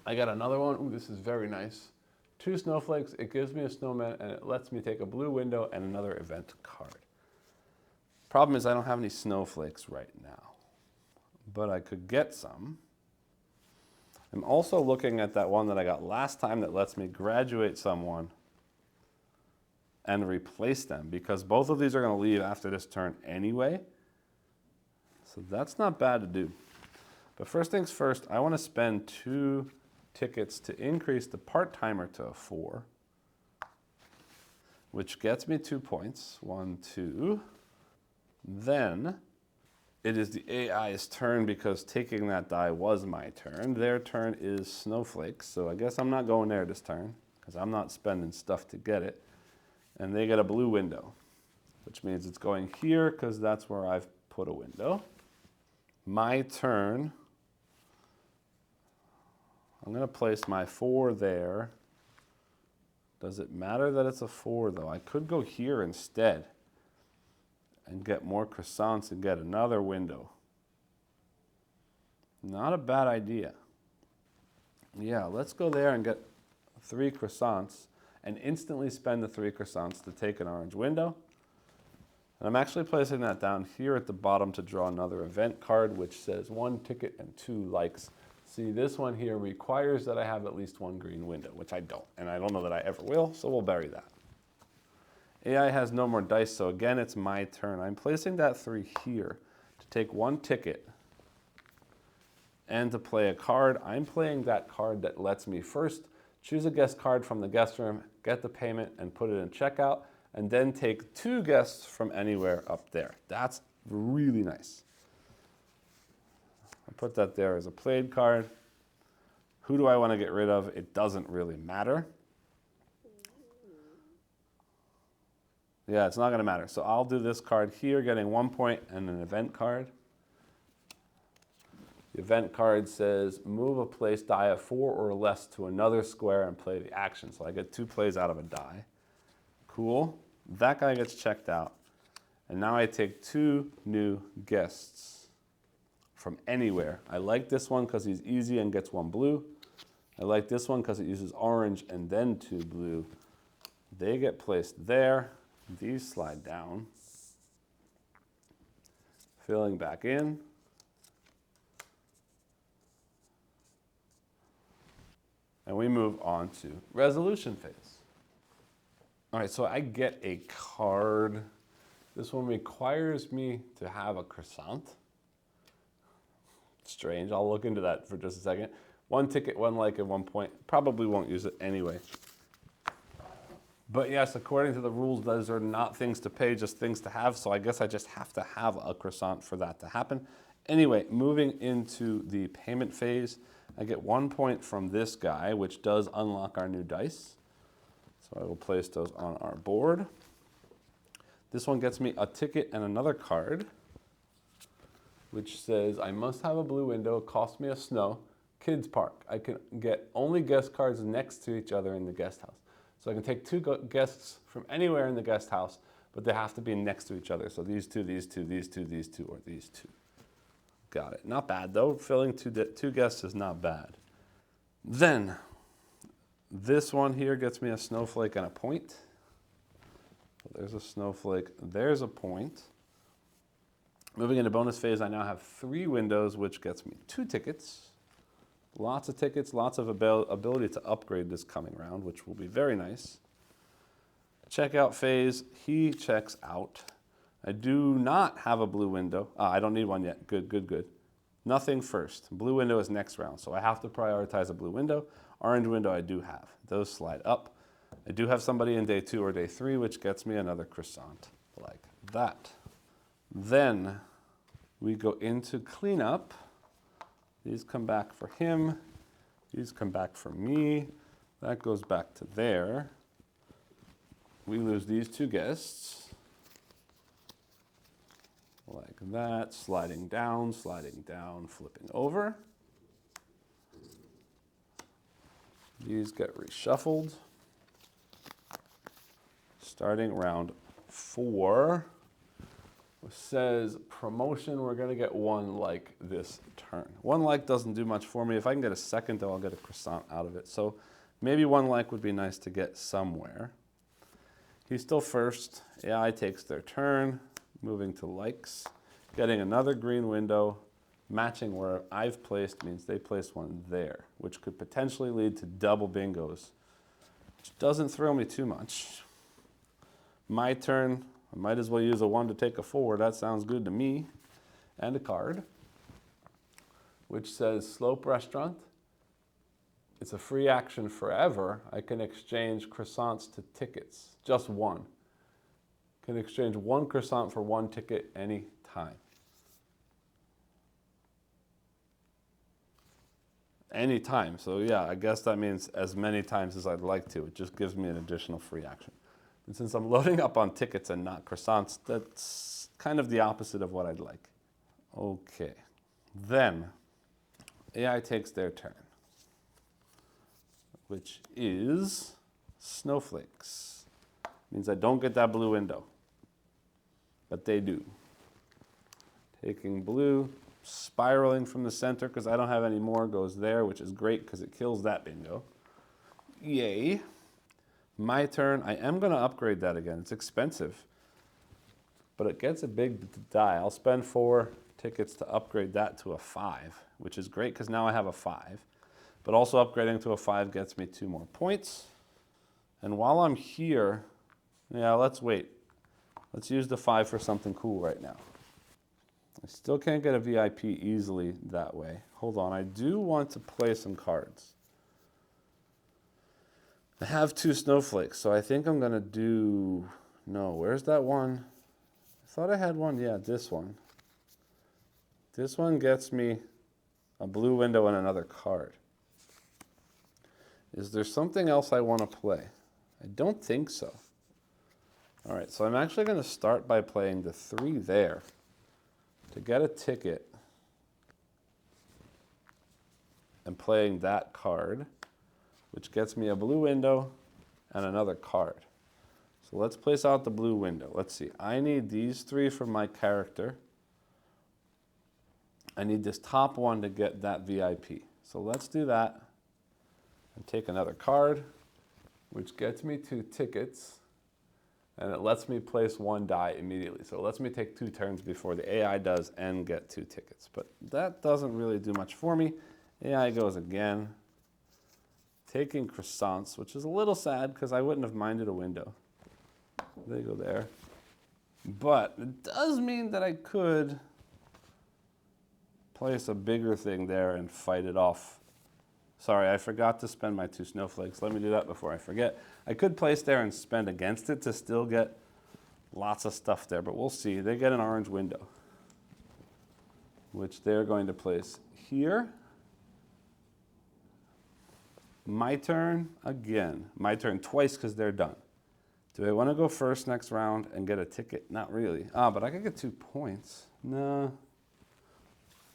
I got another one. Ooh, this is very nice. 2 snowflakes, it gives me a snowman, and it lets me take a blue window and another event card. Problem is I don't have any snowflakes right now, but I could get some. I'm also looking at that one that I got last time that lets me graduate someone and replace them, because both of these are going to leave after this turn anyway. So that's not bad to do. But first things first, I want to spend 2 tickets to increase the part-timer to a 4, which gets me 2 points. 1, 2. Then it is the AI's turn, because taking that die was my turn. Their turn is snowflakes, so I guess I'm not going there this turn, because I'm not spending stuff to get it. And they get a blue window, which means it's going here, because that's where I've put a window. My turn, I'm going to place my 4 there. Does it matter that it's a 4, though? I could go here instead and get more croissants and get another window. Not a bad idea. Yeah, let's go there and get 3 croissants and instantly spend the 3 croissants to take an orange window. And I'm actually placing that down here at the bottom to draw another event card, which says 1 ticket and 2 likes. See, this one here requires that I have at least 1 green window, which I don't, and I don't know that I ever will, so we'll bury that. AI has no more dice, so again, it's my turn. I'm placing that 3 here to take 1 ticket and to play a card. I'm playing that card that lets me first choose a guest card from the guest room, get the payment, and put it in checkout, and then take 2 guests from anywhere up there. That's really nice. I put that there as a played card. Who do I want to get rid of? It doesn't really matter. Yeah, it's not going to matter. So I'll do this card here, getting 1 point and an event card. The event card says, move a place die of 4 or less to another square and play the action. So I get 2 plays out of a die. Cool. That guy gets checked out. And now I take 2 new guests from anywhere. I like this one because he's easy and gets 1 blue. I like this one because it uses orange and then 2 blue. They get placed there. These slide down. Filling back in. And we move on to resolution phase. All right, so I get a card. This one requires me to have a croissant. Strange, I'll look into that for just a second. 1 ticket, 1 like, and 1 point. Probably won't use it anyway. But yes, according to the rules, those are not things to pay, just things to have. So I guess I just have to have a croissant for that to happen. Anyway, moving into the payment phase, I get 1 point from this guy, which does unlock our new dice. So I will place those on our board. This one gets me a ticket and another card. which says, I must have a blue window, cost me a snow, kids park. I can get only guest cards next to each other in the guest house. So I can take two guests from anywhere in the guest house, but they have to be next to each other. So these two, these two, these two, these two, or these two. Got it. Not bad though. Filling two guests is not bad. Then, this one here gets me a snowflake and a point. So there's a snowflake, there's a point. Moving into bonus phase, I now have 3 windows, which gets me 2 tickets. Lots of tickets, lots of ability to upgrade this coming round, which will be very nice. Checkout phase, he checks out. I do not have a blue window. I don't need one yet. Good, good, good. Nothing first. Blue window is next round, so I have to prioritize a blue window. Orange window I do have. Those slide up. I do have somebody in day 2 or day 3, which gets me another croissant like that. Then we go into cleanup. These come back for him. These come back for me. That goes back to there. We lose these 2 guests. Like that, sliding down, flipping over. These get reshuffled. Starting round 4. It says promotion, we're gonna get 1 like this turn. 1 like doesn't do much for me. If I can get a second though, I'll get a croissant out of it. So maybe 1 like would be nice to get somewhere. He's still first. AI takes their turn, moving to likes, getting another green window, matching where I've placed means they place 1 there, which could potentially lead to double bingos, which doesn't thrill me too much. My turn. I might as well use a 1 to take a 4. That sounds good to me. And a card, which says Slope Restaurant. It's a free action forever. I can exchange croissants to tickets, just 1. Can exchange 1 croissant for 1 ticket any time. Any time. So yeah, I guess that means as many times as I'd like to. It just gives me an additional free action. And since I'm loading up on tickets and not croissants, that's kind of the opposite of what I'd like. Okay. Then, AI takes their turn, which is snowflakes. Means I don't get that blue window, but they do. Taking blue, spiraling from the center because I don't have any more, goes there, which is great because it kills that bingo. Yay. My turn, I am going to upgrade that again. It's expensive, but it gets a big die. I'll spend 4 tickets to upgrade that to a 5, which is great because now I have a 5. But also upgrading to a 5 gets me 2 more points. And while I'm here, yeah, let's wait. Let's use the 5 for something cool right now. I still can't get a VIP easily that way. Hold on, I do want to play some cards. I have 2 snowflakes, so I think I'm gonna do, no, where's that one? I thought I had one, yeah, this one. This one gets me a blue window and another card. Is there something else I wanna play? I don't think so. All right, so I'm actually gonna start by playing the 3 there to get a ticket and playing that card, which gets me a blue window and another card. So let's place out the blue window. Let's see, I need these 3 for my character. I need this top one to get that VIP. So let's do that and take another card, which gets me 2 tickets, and it lets me place 1 die immediately. So it lets me take 2 turns before the AI does and get 2 tickets. But that doesn't really do much for me. AI goes again. Taking croissants, which is a little sad because I wouldn't have minded a window. They go there. But it does mean that I could place a bigger thing there and fight it off. Sorry, I forgot to spend my 2 snowflakes. Let me do that before I forget. I could place there and spend against it to still get lots of stuff there, but we'll see. They get an orange window, which they're going to place here. My turn again. My turn twice because they're done. Do I want to go first next round and get a ticket? Not really. But I could get 2 points. No.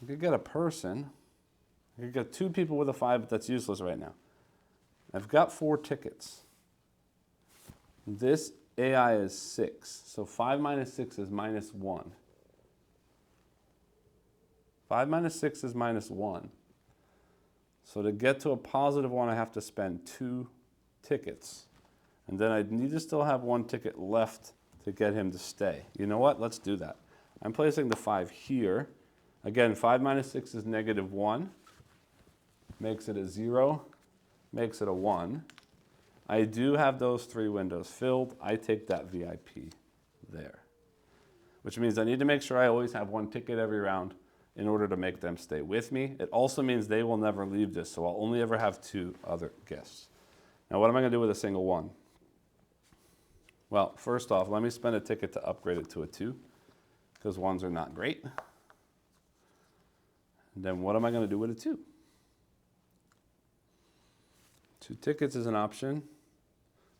I could get a person. I could get 2 people with a 5, but that's useless right now. I've got 4 tickets. This AI is 6. So 5 minus 6 is minus 1. 5 minus 6 is minus 1. So to get to a positive 1, I have to spend 2 tickets. And then I need to still have 1 ticket left to get him to stay. You know what? Let's do that. I'm placing the 5 here. Again, 5 minus 6 is negative 1. Makes it a 0. Makes it a 1. I do have those 3 windows filled. I take that VIP there. Which means I need to make sure I always have 1 ticket every round in order to make them stay with me. It also means they will never leave this, so I'll only ever have 2 other guests. Now what am I going to do with a single 1? Well, first off, let me spend a ticket to upgrade it to a 2, because 1s are not great. And then what am I going to do with a 2? 2 tickets is an option.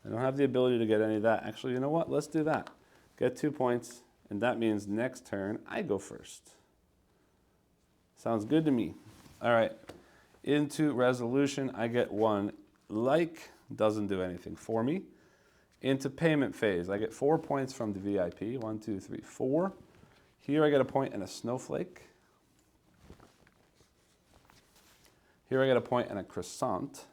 I don't have the ability to get any of that. Actually, you know what? Let's do that. Get 2 points, and that means next turn I go first. Sounds good to me. All right, into resolution, I get 1 like, doesn't do anything for me. Into payment phase, I get 4 points from the VIP, 1, 2, 3, 4. Here I get a point and a snowflake. Here I get a point and a croissant.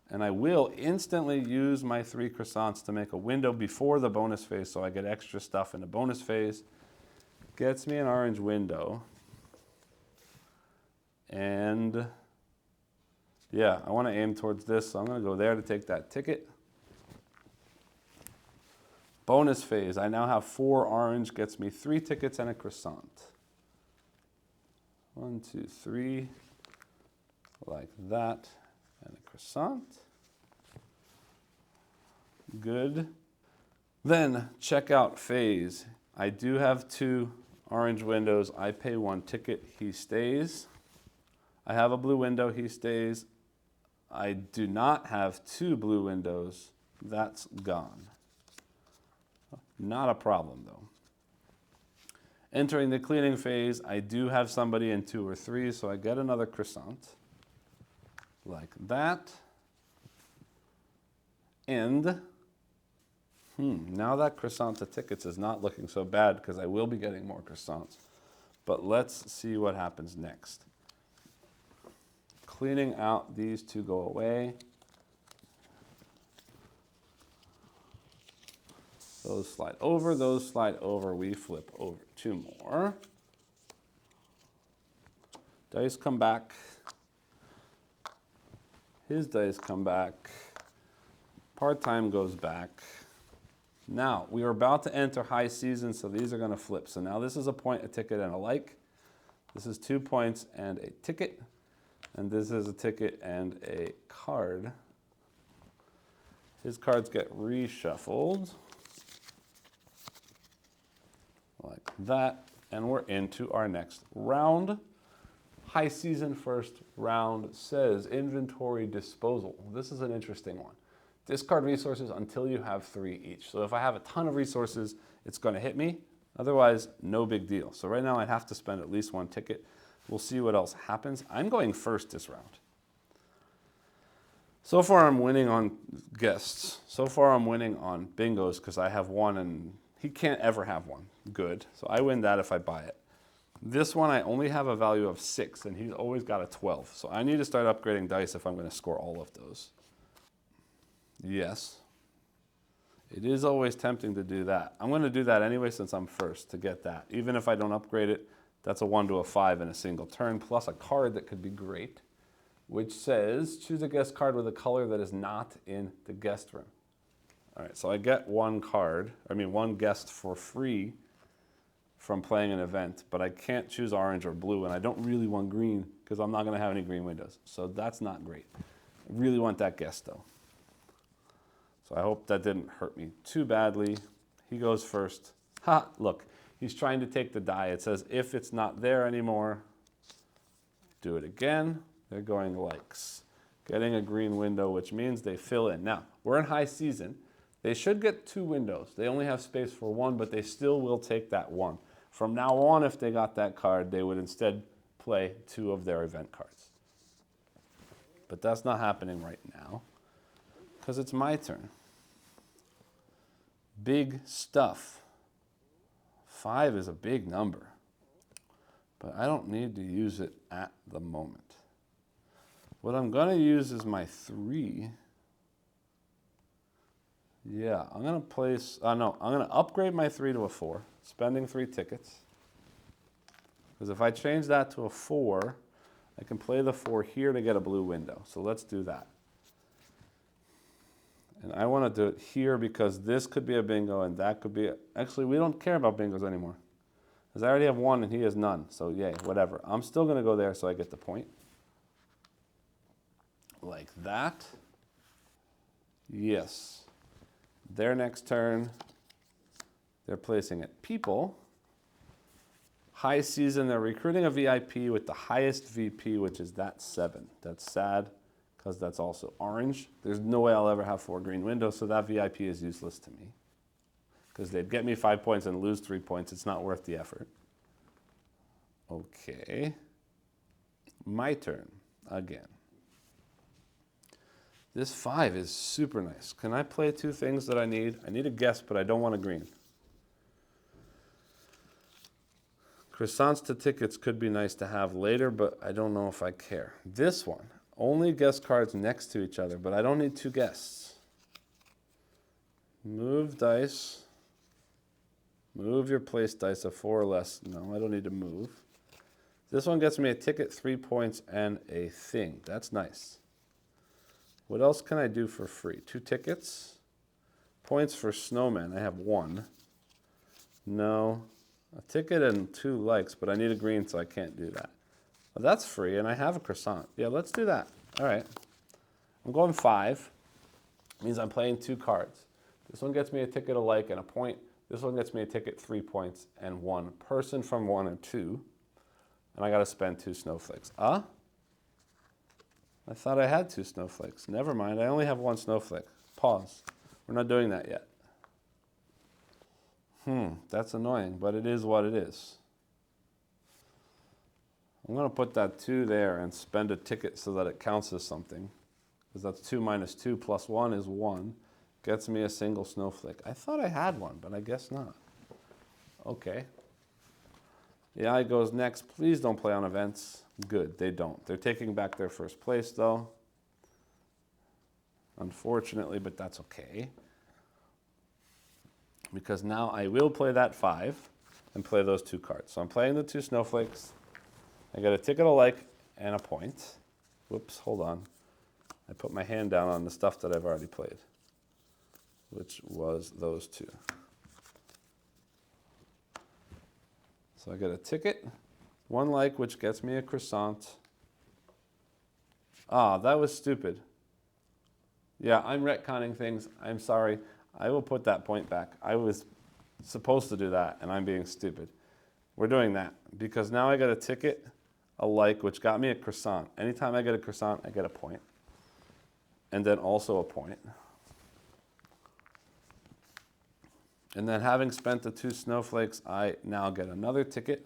And I will instantly use my 3 croissants to make a window before the bonus phase, so I get extra stuff in the bonus phase. Gets me an orange window. And yeah, I want to aim towards this, so I'm going to go there to take that ticket. Bonus phase, I now have 4 orange, gets me 3 tickets and a croissant. 1, 2, 3, like that, and a croissant. Good. Then checkout phase. I do have 2 orange windows. I pay 1 ticket, he stays. I have a blue window, he stays. I do not have 2 blue windows. That's gone. Not a problem though. Entering the cleaning phase, I do have somebody in 2 or 3, so I get another croissant. Like that. And now that croissant to tickets is not looking so bad because I will be getting more croissants. But let's see what happens next. Cleaning out these 2 go away. Those slide over, we flip over 2 more. Dice come back. His dice come back. Part-time goes back. Now, we are about to enter high season, so these are going to flip. So now this is a point, a ticket, and a like. This is 2 points and a ticket. And this is a ticket and a card. His cards get reshuffled. Like that. And we're into our next round. High season first round says inventory disposal. This is an interesting one. Discard resources until you have 3 each. So if I have a ton of resources, it's going to hit me. Otherwise, no big deal. So right now I'd have to spend at least 1 ticket. We'll see what else happens. I'm going first this round. So far I'm winning on guests. So far I'm winning on bingos because I have 1 and he can't ever have 1. Good. So I win that if I buy it. This one I only have a value of 6 and he's always got a 12. So I need to start upgrading dice if I'm going to score all of those. Yes. It is always tempting to do that. I'm going to do that anyway since I'm first to get that. Even if I don't upgrade it, that's a 1 to a 5 in a single turn, plus a card that could be great, which says, choose a guest card with a color that is not in the guest room. All right, so I get 1 guest for free from playing an event, but I can't choose orange or blue, and I don't really want green because I'm not going to have any green windows. So that's not great. I really want that guest, though. So I hope that didn't hurt me too badly. He goes first. Ha, look, he's trying to take the die. It says if it's not there anymore, do it again. They're going likes. Getting a green window, which means they fill in. Now, we're in high season. They should get 2 windows. They only have space for 1, but they still will take that 1. From now on, if they got that card, they would instead play 2 of their event cards. But that's not happening right now because it's my turn. Big stuff. 5 is a big number, but I don't need to use it at the moment. What I'm going to use is my 3. Yeah, I'm going to place, no, I'm going to upgrade my 3 to a 4, spending 3 tickets. Because if I change that to a 4, I can play the 4 here to get a blue window. So let's do that. And I want to do it here because this could be a bingo and that could be actually, we don't care about bingos anymore. Because I already have 1 and he has none. So yay, whatever. I'm still going to go there so I get the point. Like that. Yes. Their next turn, they're placing it. People, high season, they're recruiting a VIP with the highest VP, which is that 7. That's sad, because that's also orange. There's no way I'll ever have 4 green windows, so that VIP is useless to me. Because they'd get me 5 points and lose 3 points. It's not worth the effort. Okay. My turn again. This 5 is super nice. Can I play 2 things that I need? I need a guess, but I don't want a green. Croissants to tickets could be nice to have later, but I don't know if I care. This one, only guest cards next to each other, but I don't need 2 guests. Move dice. Move your place dice of 4 or less. No, I don't need to move. This one gets me a ticket, 3 points, and a thing. That's nice. What else can I do for free? 2 tickets. Points for snowman. I have 1. No. A ticket and 2 likes, but I need a green, so I can't do that. Well, that's free, and I have a croissant. Yeah, let's do that. All right. I'm going 5. Means I'm playing 2 cards. This one gets me a ticket, a like, and a point. This one gets me a ticket, 3 points, and 1 person from 1 or 2. And I got to spend 2 snowflakes. I thought I had 2 snowflakes. Never mind, I only have 1 snowflake. Pause. We're not doing that yet. That's annoying, but it is what it is. I'm going to put that 2 there and spend a ticket so that it counts as something. Because that's 2 minus 2 plus 1 is 1. Gets me a single snowflake. I thought I had 1, but I guess not. Okay. The eye goes next. Please don't play on events. Good, they don't. They're taking back their first place, though. Unfortunately, but that's okay. Because now I will play that 5 and play those 2 cards. So I'm playing the 2 snowflakes. I got a ticket, a like, and a point. Whoops, hold on. I put my hand down on the stuff that I've already played, which was those 2. So I get a ticket, 1 like, which gets me a croissant. That was stupid. Yeah, I'm retconning things. I'm sorry. I will put that point back. I was supposed to do that, and I'm being stupid. We're doing that because now I get a ticket, a like, which got me a croissant. Anytime I get a croissant, I get a point. And then also a point. And then having spent the 2 snowflakes, I now get another ticket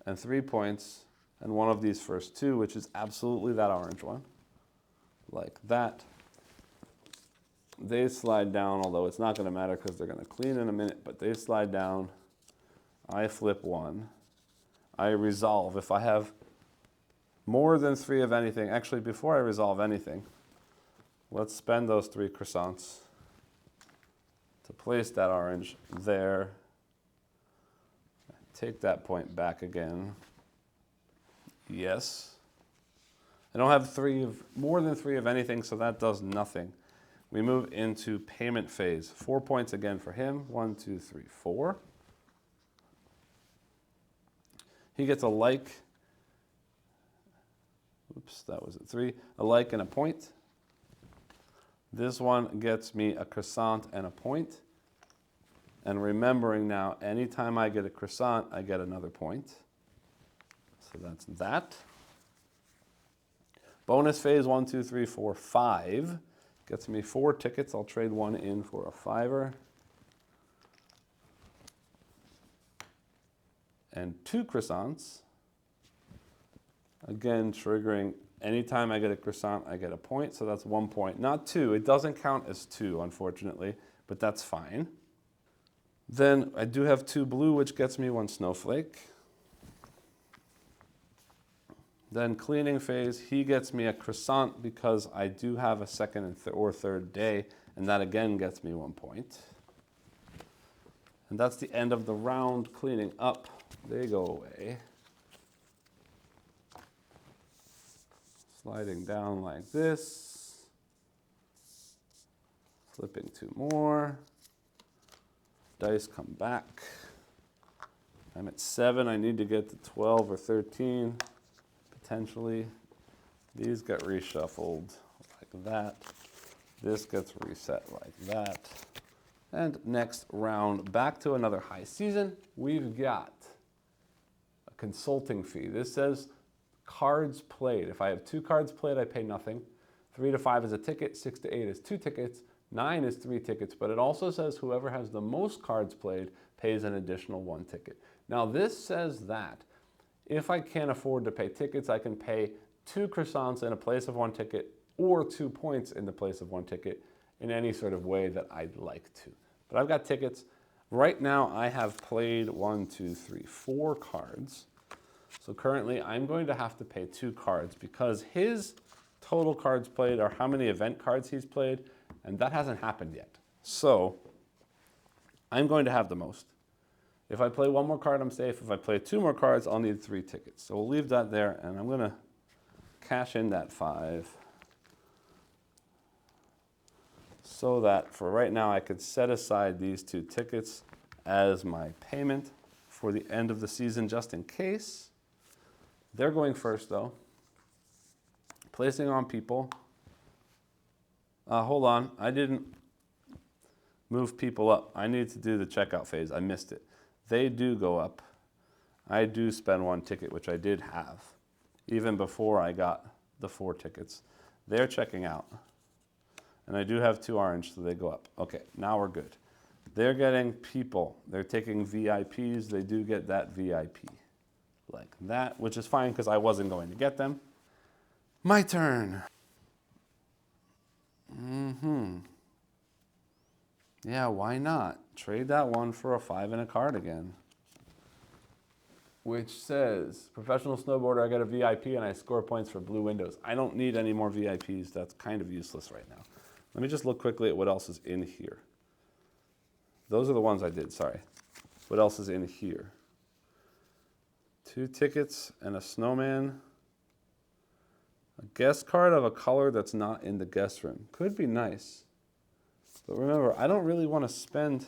and 3 points and one of these first 2, which is absolutely that orange one. Like that. They slide down, although it's not going to matter because they're going to clean in a minute, but they slide down. I flip 1. I resolve. If I have more than 3 of anything, actually before I resolve anything, let's spend those 3 croissants to place that orange there. Take that point back again. Yes. I don't have more than 3 of anything, so that does nothing. We move into payment phase. 4 points again for him. 1, 2, 3, 4. He gets a like. Oops, that was a 3. A like and a point. This one gets me a croissant and a point. And remembering now, anytime I get a croissant, I get another point. So that's that. Bonus phase, 1, 2, 3, 4, 5. Gets me 4 tickets. I'll trade 1 in for a 5er. and 2 croissants. Again, triggering anytime I get a croissant, I get a point, so that's 1 point. Not 2, it doesn't count as 2, unfortunately, but that's fine. Then I do have 2 blue, which gets me 1 snowflake. Then cleaning phase, he gets me a croissant because I do have a second and or third day, and that again gets me 1 point. And that's the end of the round. Cleaning up, they go away. Sliding down like this. Flipping 2 more. Dice come back. I'm at 7, I need to get to 12 or 13. Potentially. These get reshuffled like that. This gets reset like that. And next round, back to another high season. We've got a consulting fee. This says cards played. If I have 2 cards played, I pay nothing. 3 to 5 is a ticket, 6 to 8 is 2 tickets, 9 is 3 tickets, but it also says whoever has the most cards played pays an additional 1 ticket. Now this says that if I can't afford to pay tickets, I can pay 2 croissants in a place of 1 ticket or 2 points in the place of 1 ticket in any sort of way that I'd like to. But I've got tickets. Right now I have played 1, 2, 3, 4 cards. So currently I'm going to have to pay 2 cards because his total cards played are how many event cards he's played, and that hasn't happened yet. So I'm going to have the most. If I play 1 more card, I'm safe. If I play 2 more cards, I'll need 3 tickets. So we'll leave that there, and I'm going to cash in that 5 so that for right now I could set aside these 2 tickets as my payment for the end of the season just in case. They're going first though. Placing on people. Hold on, I didn't move people up. I need to do the checkout phase. I missed it. They do go up. I do spend 1 ticket, which I did have, even before I got the 4 tickets. They're checking out. And I do have 2 orange, so they go up. Okay, now we're good. They're getting people. They're taking VIPs. They do get that VIP. Like that, which is fine because I wasn't going to get them. My turn. Yeah, why not? Trade that 1 for a 5 and a card again. Which says, professional snowboarder, I get a VIP and I score points for blue windows. I don't need any more VIPs. That's kind of useless right now. Let me just look quickly at what else is in here. Those are the ones I did, sorry. What else is in here? 2 tickets and a snowman. A guest card of a color that's not in the guest room. Could be nice. But remember, I don't really want to spend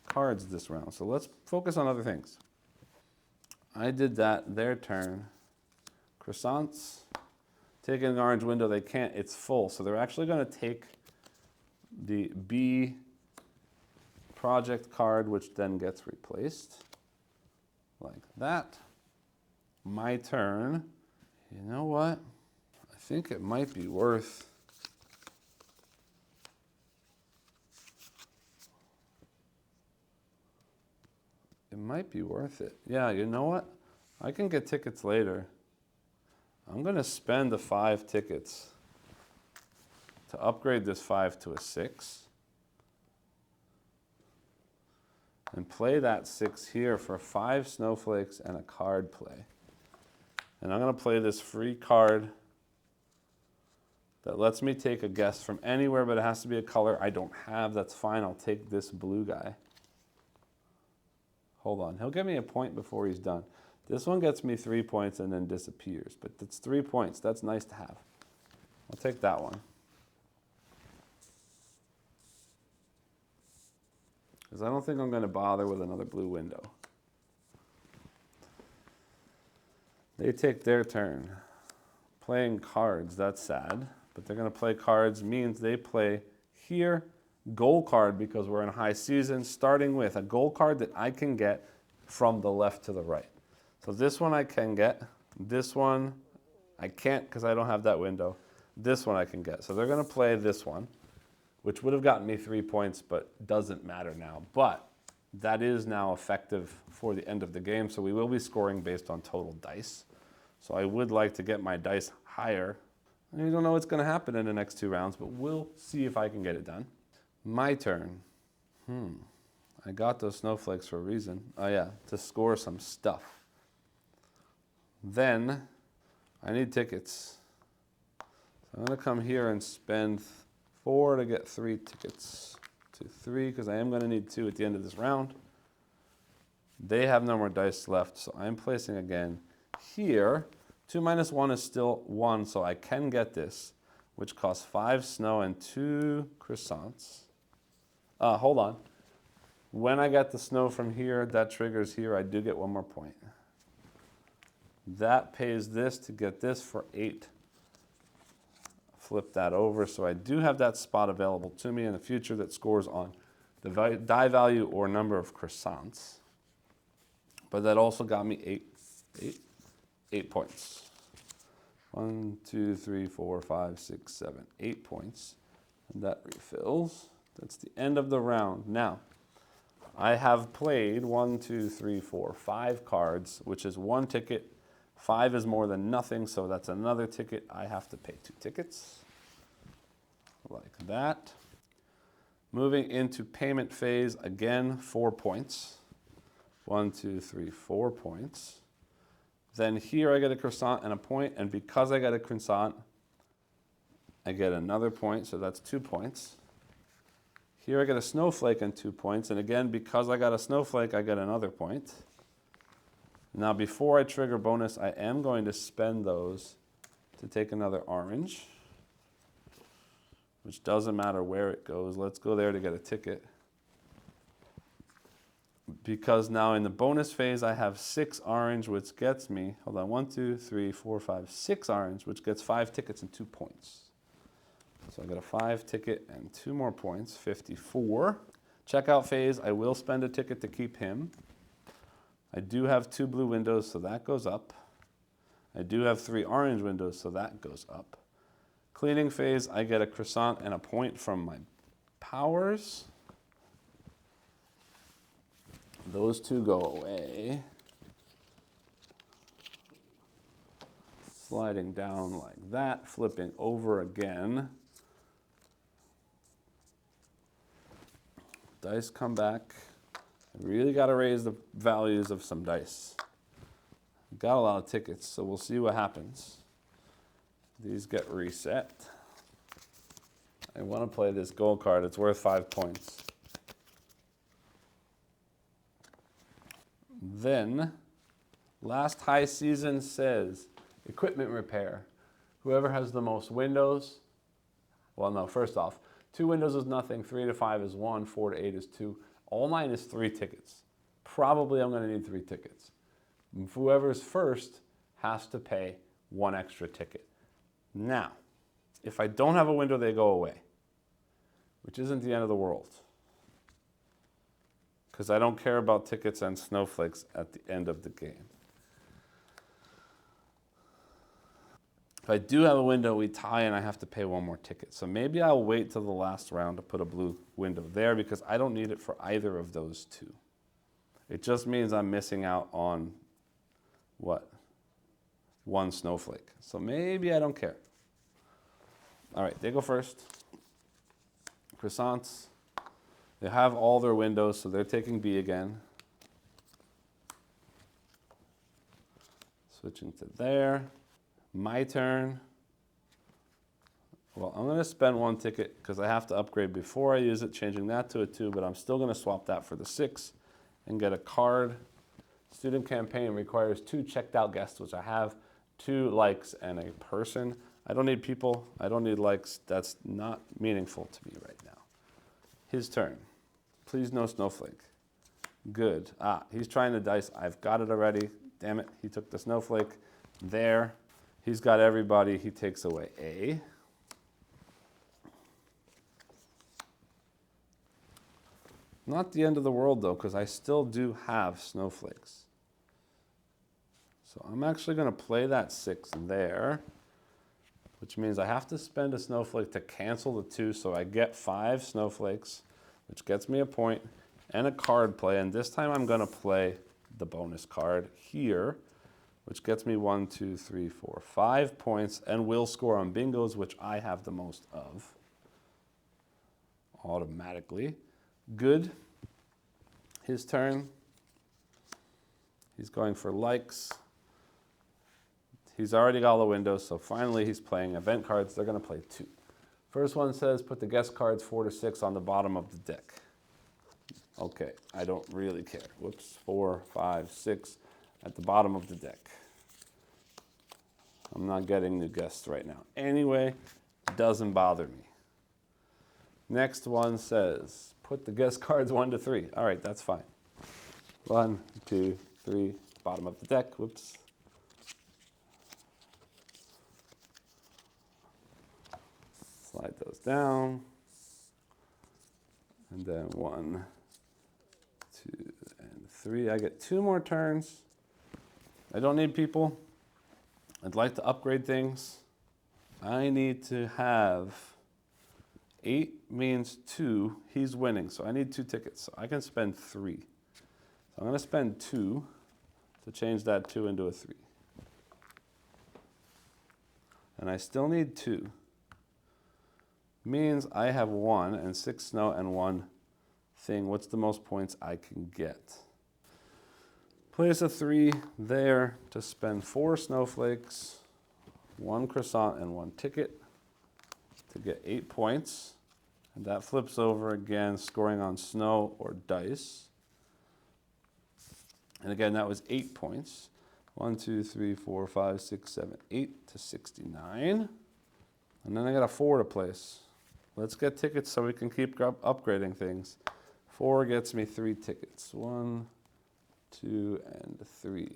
cards this round, so let's focus on other things. I did that, their turn. Croissants. Taking an orange window, they can't, it's full. So they're actually going to take the B project card, which then gets replaced. Like that. My turn. You know what? I think it might be worth it. Yeah, you know what? I can get tickets later. I'm going to spend the 5 tickets to upgrade this 5 to a 6. And play that 6 here for 5 snowflakes and a card play. And I'm going to play this free card that lets me take a guess from anywhere, but it has to be a color I don't have. That's fine. I'll take this blue guy. Hold on. He'll give me a point before he's done. This one gets me 3 points and then disappears. But that's 3 points. That's nice to have. I'll take that one. Because I don't think I'm going to bother with another blue window. They take their turn. Playing cards, that's sad. But they're going to play cards means they play here, goal card, because we're in high season, starting with a goal card that I can get from the left to the right. So this one I can get. This one I can't because I don't have that window. This one I can get. So they're going to play this one, which would have gotten me 3 points, but doesn't matter now. But that is now effective for the end of the game. So we will be scoring based on total dice. So I would like to get my dice higher. I don't know what's going to happen in the next 2 rounds, but we'll see if I can get it done. My turn. I got those snowflakes for a reason. Oh yeah, to score some stuff. Then I need tickets. So I'm going to come here and spend 4 to get 3 tickets. 2, 3, because I am going to need 2 at the end of this round. They have no more dice left, so I'm placing again here. 2 minus 1 is still 1, so I can get this, which costs 5 snow and 2 croissants. Hold on. When I get the snow from here, that triggers here. I do get 1 more point. That pays this to get this for 8. Flip that over, so I do have that spot available to me in the future that scores on the die value or number of croissants. But that also got me 8 points. 1, 2, 3, 4, 5, 6, 7, 8 points. And that refills. That's the end of the round. Now, I have played 1, 2, 3, 4, 5 cards, which is 1 ticket. 5 is more than nothing, so that's another ticket. I have to pay 2 tickets, like that. Moving into payment phase, again, 4 points. 1, 2, 3, 4 points. Then here I get a croissant and a point, and because I get a croissant, I get another point, so that's 2 points. Here I get a snowflake and 2 points, and again, because I got a snowflake, I get another point. Now before I trigger bonus, I am going to spend those to take another orange, which doesn't matter where it goes. Let's go there to get a ticket. Because now in the bonus phase, I have 6 orange, which gets me, hold on, 1, 2, 3, 4, 5, 6 orange, which gets 5 tickets and 2 points. So I got a 5 ticket and 2 more points, 54. Checkout phase, I will spend a ticket to keep him. I do have 2 blue windows, so that goes up. I do have 3 orange windows, so that goes up. Cleaning phase, I get a croissant and a point from my powers. Those 2 go away. Sliding down like that, flipping over again. Dice come back. I really got to raise the values of some dice. Got a lot of tickets, so we'll see what happens. These get reset. I want to play this gold card. It's worth 5 points. Then, last high season says, equipment repair. Whoever has the most windows, well, no, first off, 2 windows is nothing, 3 to 5 is 1, 4 to 8 is 2. All 9 is 3 tickets. Probably I'm going to need 3 tickets. Whoever's first has to pay 1 extra ticket. Now, if I don't have a window, they go away, which isn't the end of the world, because I don't care about tickets and snowflakes at the end of the game. If I do have a window, we tie and I have to pay 1 more ticket. So maybe I'll wait till the last round to put a blue window there because I don't need it for either of those 2. It just means I'm missing out on, what? 1 snowflake. So maybe I don't care. All right, they go first. Croissants. They have all their windows, so they're taking B again. Switching to there. My turn. Well, I'm going to spend 1 ticket because I have to upgrade before I use it, changing that to a 2, but I'm still going to swap that for the 6 and get a card. Student campaign requires 2 checked out guests, which I have, 2 likes and a person. I don't need people. I don't need likes. That's not meaningful to me right now. His turn. Please no snowflake. Good. He's trying to dice. I've got it already. Damn it. He took the snowflake. There. He's got everybody. He takes away A. Not the end of the world, though, because I still do have snowflakes. So I'm actually going to play that 6 there, which means I have to spend a snowflake to cancel the 2, so I get 5 snowflakes, which gets me a point, and a card play, and this time I'm gonna play the bonus card here, which gets me 1, 2, 3, 4, 5 points, and will score on bingos, which I have the most of automatically. Good. His turn. He's going for likes. He's already got all the windows, so finally he's playing event cards. They're gonna play 2. First one says put the guest cards 4 to 6 on the bottom of the deck. Okay, I don't really care. Whoops, 4, 5, 6 at the bottom of the deck. I'm not getting new guests right now. Anyway, doesn't bother me. Next one says put the guest cards 1 to 3. All right, that's fine. 1, 2, 3, bottom of the deck. Whoops. Slide those down. And then 1, 2, and 3. I get 2 more turns. I don't need people. I'd like to upgrade things. I need to have 8 means 2. He's winning, so I need 2 tickets. So I can spend 3. So I'm going to spend 2 to change that 2 into a 3. And I still need 2. Means I have 1 and 6 snow and 1 thing. What's the most points I can get? Place a 3 there to spend 4 snowflakes, 1 croissant, and 1 ticket to get 8 points. And that flips over again, scoring on snow or dice. And again, that was 8 points. 1, 2, 3, 4, 5, 6, 7, 8 to 69. And then I got a 4 to place. Let's get tickets so we can keep upgrading things. 4 gets me 3 tickets. 1, 2, and 3.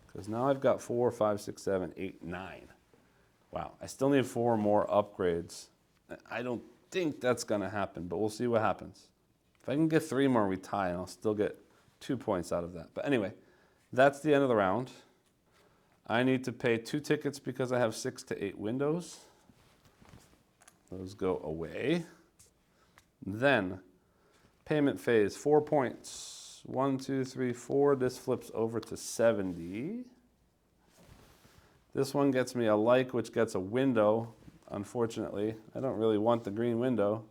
Because now I've got 4, 5, 6, 7, 8, 9. Wow, I still need 4 more upgrades. I don't think that's gonna happen, but we'll see what happens. If I can get 3 more, we tie, and I'll still get 2 points out of that. But anyway, that's the end of the round. I need to pay 2 tickets because I have 6 to 8 windows. Those go away. Then, payment phase, 4 points. 1, 2, 3, 4. This flips over to 70. This one gets me a like, which gets a window. Unfortunately, I don't really want the green window.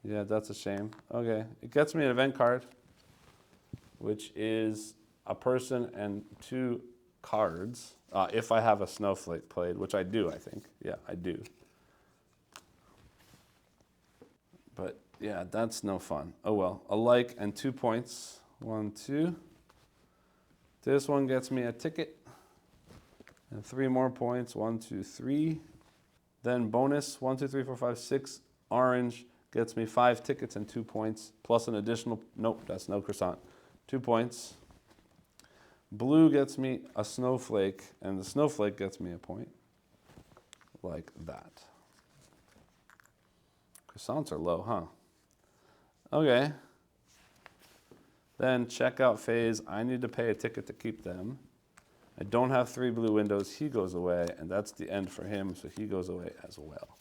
Yeah, that's a shame. Okay, it gets me an event card, which is a person and 2 cards. If I have a snowflake played, which I do, I think. Yeah, I do. But yeah, that's no fun. Oh well, a like and 2 points. 1, 2. This one gets me a ticket and 3 more points. 1, 2, 3. Then bonus 1, 2, 3, 4, 5, 6. Orange gets me 5 tickets and 2 points plus an additional. Nope, that's no croissant. 2 points. Blue gets me a snowflake, and the snowflake gets me a point. Like that. Croissants are low, huh? Okay. Then checkout phase. I need to pay a ticket to keep them. I don't have 3 blue windows. He goes away, and that's the end for him, so he goes away as well.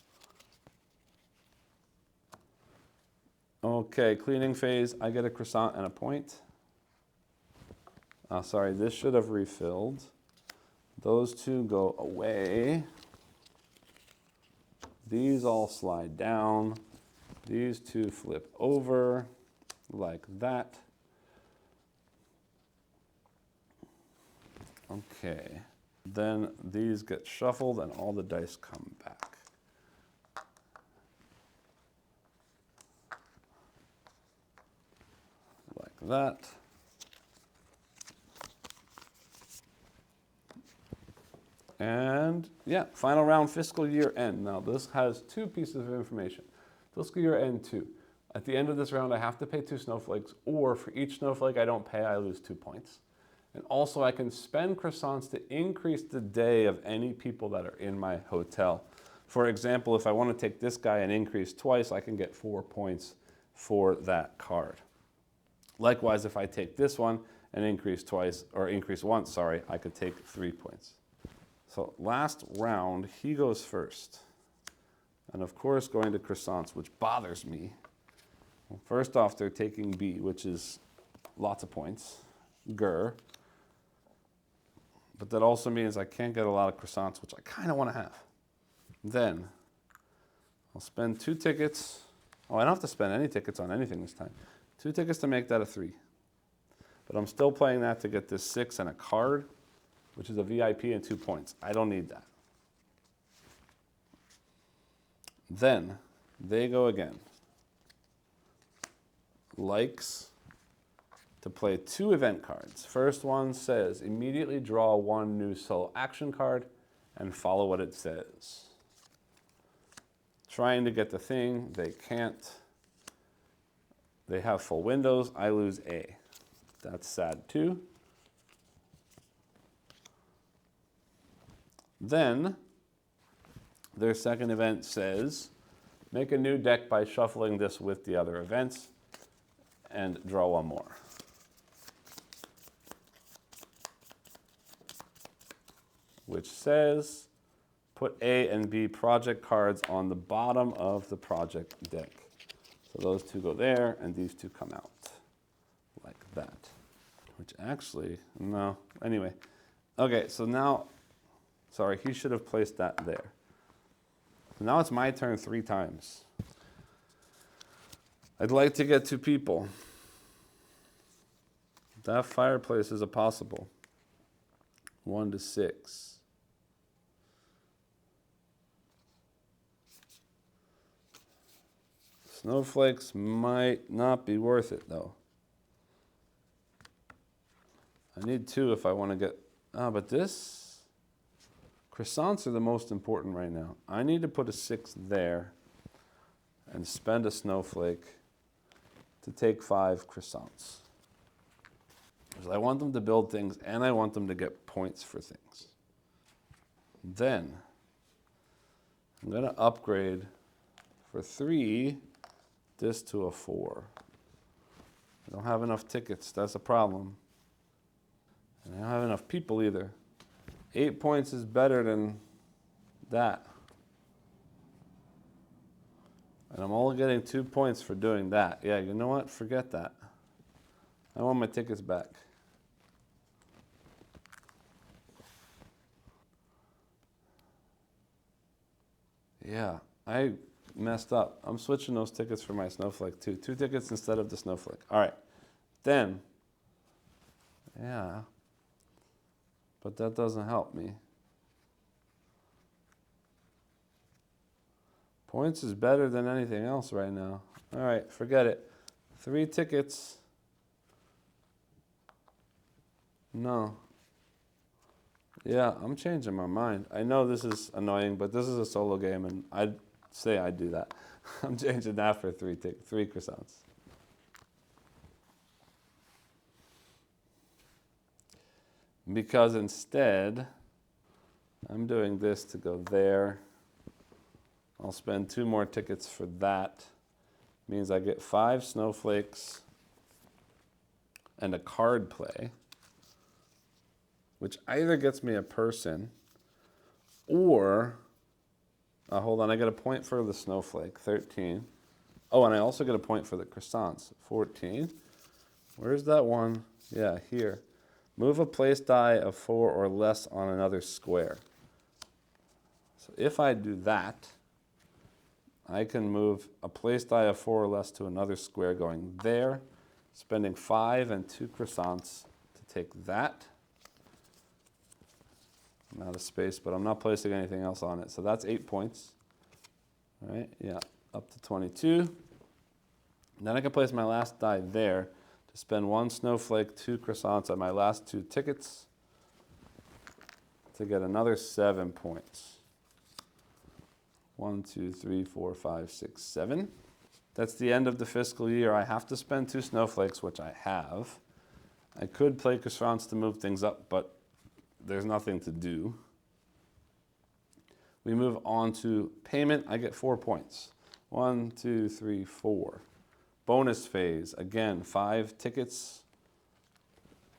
Okay, cleaning phase. I get a croissant and a point. Sorry, this should have refilled. Those 2 go away. These all slide down. These 2 flip over like that. Okay. Then these get shuffled and all the dice come back. Like that. And yeah, final round, fiscal year end. Now this has 2 pieces of information. Fiscal year end 2. At the end of this round, I have to pay 2 snowflakes, or for each snowflake I don't pay, I lose 2 points. And also I can spend croissants to increase the day of any people that are in my hotel. For example, if I want to take this guy and increase twice, I can get 4 points for that card. Likewise, if I take this one and increase twice, or increase once, sorry, I could take 3 points. So last round, he goes first. And of course, going to croissants, which bothers me. Well, first off, they're taking B, which is lots of points. Grr. But that also means I can't get a lot of croissants, which I kind of want to have. Then I'll spend 2 tickets. Oh, I don't have to spend any tickets on anything this time. 2 tickets to make that a 3. But I'm still playing that to get this 6 and a card, which is a VIP and 2 points. I don't need that. Then they go again. Likes to play 2 event cards. First one says, immediately draw 1 new solo action card and follow what it says. Trying to get the thing, they can't. They have full windows, I lose A. That's sad too. Then, their second event says, make a new deck by shuffling this with the other events and draw 1 more. Which says, put A and B project cards on the bottom of the project deck. So those 2 go there, and these 2 come out, like that. Which actually, no, anyway. Okay, so now, sorry, he should have placed that there. So now it's my turn 3 times. I'd like to get 2 people. That fireplace is a possible. 1 to 6. Snowflakes might not be worth it, though. I need 2 if I want to get... but this... Croissants are the most important right now. I need to put a 6 there and spend a snowflake to take 5 croissants. Because I want them to build things and I want them to get points for things. Then, I'm going to upgrade for 3 this to a 4. I don't have enough tickets, that's a problem. And I don't have enough people either. 8 points is better than that. And I'm only getting 2 points for doing that. Yeah, you know what? Forget that. I want my tickets back. Yeah, I messed up. I'm switching those tickets for my snowflake too. 2 tickets instead of the snowflake. All right. Then, yeah, but that doesn't help me. Points is better than anything else right now. All right, forget it. 3 tickets. No. Yeah, I'm changing my mind. I know this is annoying, but this is a solo game, and I'd say I'd do that. I'm changing that for 3 croissants. Because instead, I'm doing this to go there. I'll spend 2 more tickets for that. Means I get 5 snowflakes and a card play, which either gets me a person or, hold on, I get a point for the snowflake, 13. Oh, and I also get a point for the croissants, 14. Where's that one? Yeah, here. Move a place die of 4 or less on another square. So if I do that, I can move a place die of 4 or less to another square going there, spending 5 and 2 croissants to take that. I'm out of space, but I'm not placing anything else on it. So that's 8 points. All right, yeah, up to 22. And then I can place my last die there to spend 1 snowflake, 2 croissants on my last 2 tickets to get another 7 points. 1, 2, 3, 4, 5, 6, 7. That's the end of the fiscal year. I have to spend 2 snowflakes, which I have. I could play croissants to move things up, but there's nothing to do. We move on to payment. I get 4 points. 1, 2, 3, 4. Bonus phase. Again, 5 tickets,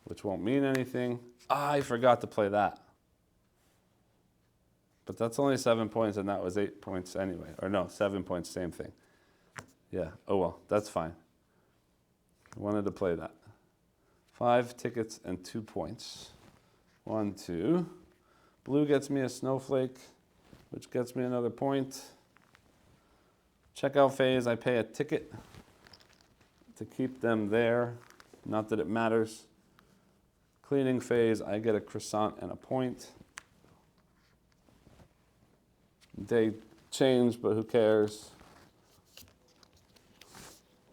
which won't mean anything. I forgot to play that. But that's only 7 points, and that was 8 points anyway. Or no, 7 points, same thing. Yeah, oh well, that's fine. I wanted to play that. 5 tickets and 2 points. 1, 2. Blue gets me a snowflake, which gets me another point. Checkout phase, I pay a ticket to keep them there. Not that it matters. Cleaning phase, I get a croissant and a point. They change, but who cares?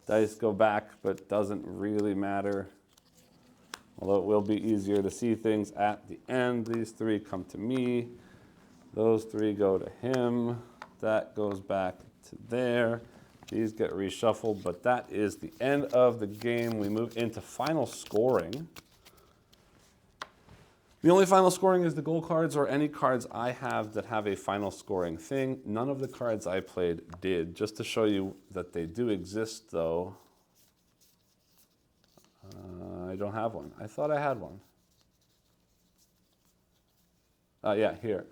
Dice go back, but doesn't really matter. Although it will be easier to see things at the end. These 3 come to me. Those 3 go to him. That goes back to there. These get reshuffled, but that is the end of the game. We move into final scoring. The only final scoring is the goal cards or any cards I have that have a final scoring thing. None of the cards I played did. Just to show you that they do exist, though, I don't have one. I thought I had one. Yeah, here.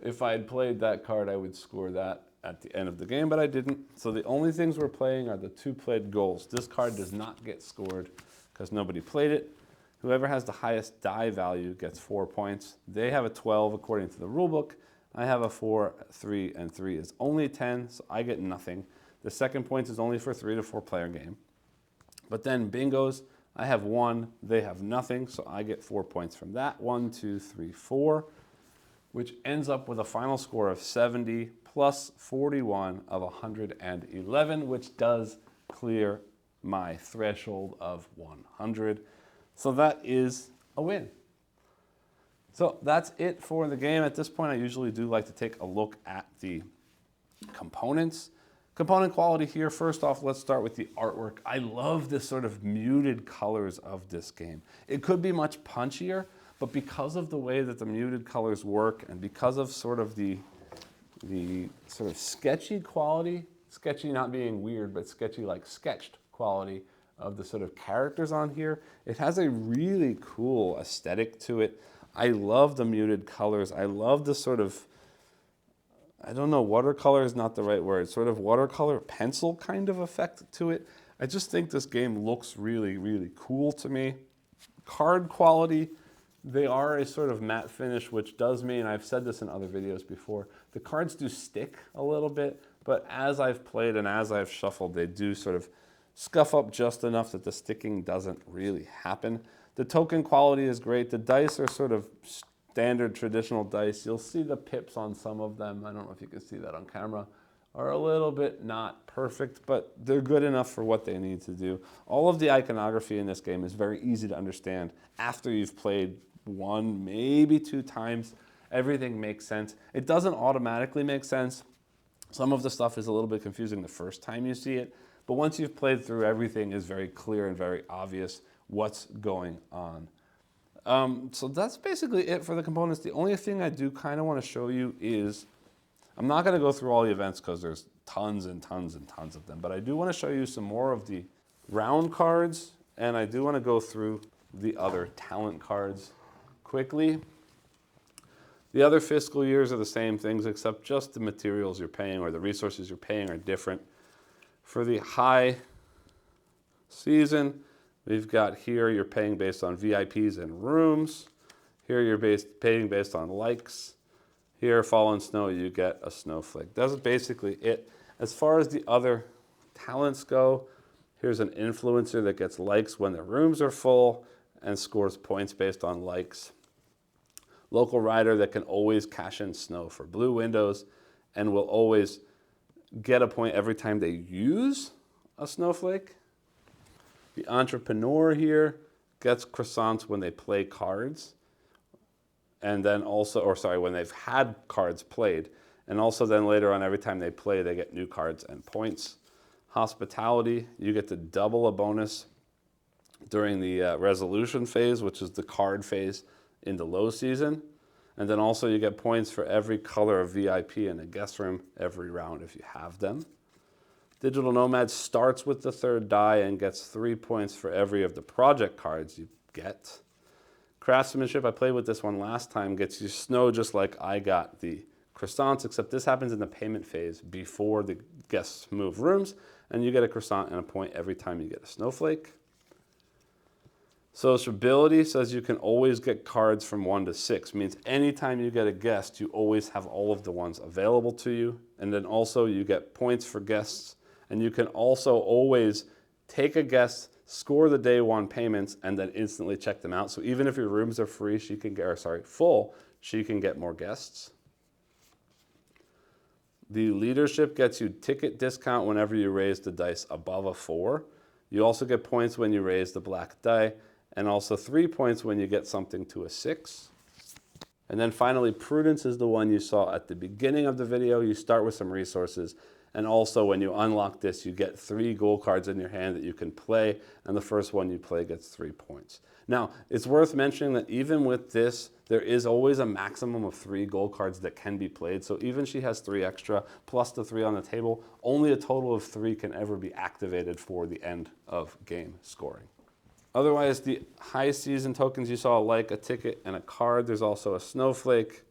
If I had played that card, I would score that at the end of the game, but I didn't. So the only things we're playing are the 2 played goals. This card does not get scored because nobody played it. Whoever has the highest die value gets 4 points. They have a 12 according to the rule book. I have a 4, 3, and 3 is only 10, so I get nothing. The second point is only for 3 to 4 player game. But then bingos, I have 1, they have nothing, so I get 4 points from that. 1, 2, 3, 4, which ends up with a final score of 70 plus 41 of 111, which does clear my threshold of 100. So that is a win. So that's it for the game. At this point, I usually do like to take a look at the components. Component quality here, first off, let's start with the artwork. I love the sort of muted colors of this game. It could be much punchier, but because of the way that the muted colors work and because of sort of the sort of sketchy quality, sketchy not being weird, but sketchy like sketched quality of the sort of characters on here, it has a really cool aesthetic to it. I love the muted colors. I love the sort of, I don't know, watercolor is not the right word, sort of watercolor pencil kind of effect to it. I just think this game looks really, really cool to me. Card quality, they are a sort of matte finish, which does mean, I've said this in other videos before, the cards do stick a little bit, but as I've played and as I've shuffled, they do sort of scuff up just enough that the sticking doesn't really happen. The token quality is great. The dice are sort of standard traditional dice. You'll see the pips on some of them. I don't know if you can see that on camera, are a little bit not perfect, but they're good enough for what they need to do. All of the iconography in this game is very easy to understand after you've played 1, maybe 2 times. Everything makes sense. It doesn't automatically make sense. Some of the stuff is a little bit confusing the first time you see it, but once you've played through, everything is very clear and very obvious what's going on. So that's basically it for the components. The only thing I do kind of want to show you is, I'm not going to go through all the events because there's tons and tons and tons of them, but I do want to show you some more of the round cards, and I do want to go through the other talent cards quickly. The other fiscal years are the same things, except just the materials you're paying or the resources you're paying are different. For the high season, we've got here you're paying based on VIPs and rooms. Here you're paying based on likes. Here, fall and snow, you get a snowflake. That's basically it. As far as the other talents go, here's an influencer that gets likes when their rooms are full and scores points based on likes. Local rider that can always cash in snow for blue windows and will always get a point every time they use a snowflake. The entrepreneur here gets croissants when they play cards. And then also, or sorry, when they've had cards played. And also then later on, every time they play, they get new cards and points. Hospitality, you get to double a bonus during the resolution phase, which is the card phase in the low season. And then also you get points for every color of VIP in a guest room every round if you have them. Digital Nomad starts with the 3rd die and gets 3 points for every of the project cards you get. Craftsmanship, I played with this one last time, gets you snow just like I got the croissants, except this happens in the payment phase before the guests move rooms, and you get a croissant and a point every time you get a snowflake. Sociability says you can always get cards from 1 to 6, means anytime you get a guest, you always have all of the ones available to you. And then also you get points for guests, and you can also always take a guest, score the day 1 payments, and then instantly check them out. So even if your rooms are full, she can get more guests. The leadership gets you ticket discount whenever you raise the dice above a 4. You also get points when you raise the black die, and also 3 points when you get something to a 6. And then finally, prudence is the one you saw at the beginning of the video. You start with some resources, and also when you unlock this, you get 3 gold cards in your hand that you can play, and the first one you play gets 3 points. Now, it's worth mentioning that even with this, there is always a maximum of 3 gold cards that can be played. So even she has 3 extra, plus the 3 on the table, only a total of 3 can ever be activated for the end of game scoring. Otherwise, the high season tokens you saw, like a ticket and a card. There's also a snowflake,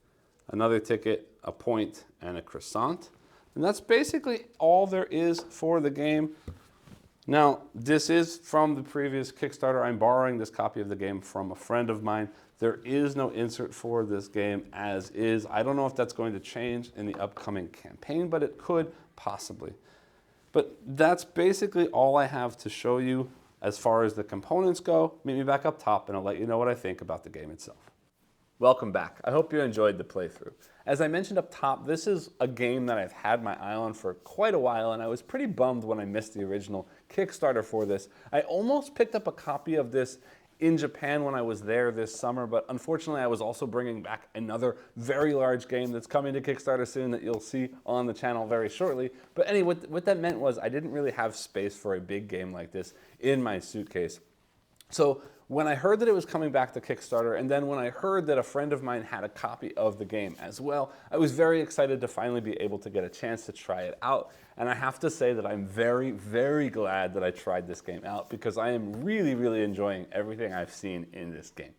another ticket, a point, and a croissant. And that's basically all there is for the game. Now, this is from the previous Kickstarter. I'm borrowing this copy of the game from a friend of mine. There is no insert for this game as is. I don't know if that's going to change in the upcoming campaign, but it could possibly. But that's basically all I have to show you as far as the components go. Meet me back up top and I'll let you know what I think about the game itself. Welcome back. I hope you enjoyed the playthrough. As I mentioned up top, this is a game that I've had my eye on for quite a while, and I was pretty bummed when I missed the original Kickstarter for this. I almost picked up a copy of this in Japan when I was there this summer, but unfortunately I was also bringing back another very large game that's coming to Kickstarter soon that you'll see on the channel very shortly. But anyway, what that meant was I didn't really have space for a big game like this in my suitcase. So when I heard that it was coming back to Kickstarter, and then when I heard that a friend of mine had a copy of the game as well, I was very excited to finally be able to get a chance to try it out. And I have to say that I'm very, very glad that I tried this game out, because I am really, really enjoying everything I've seen in this game.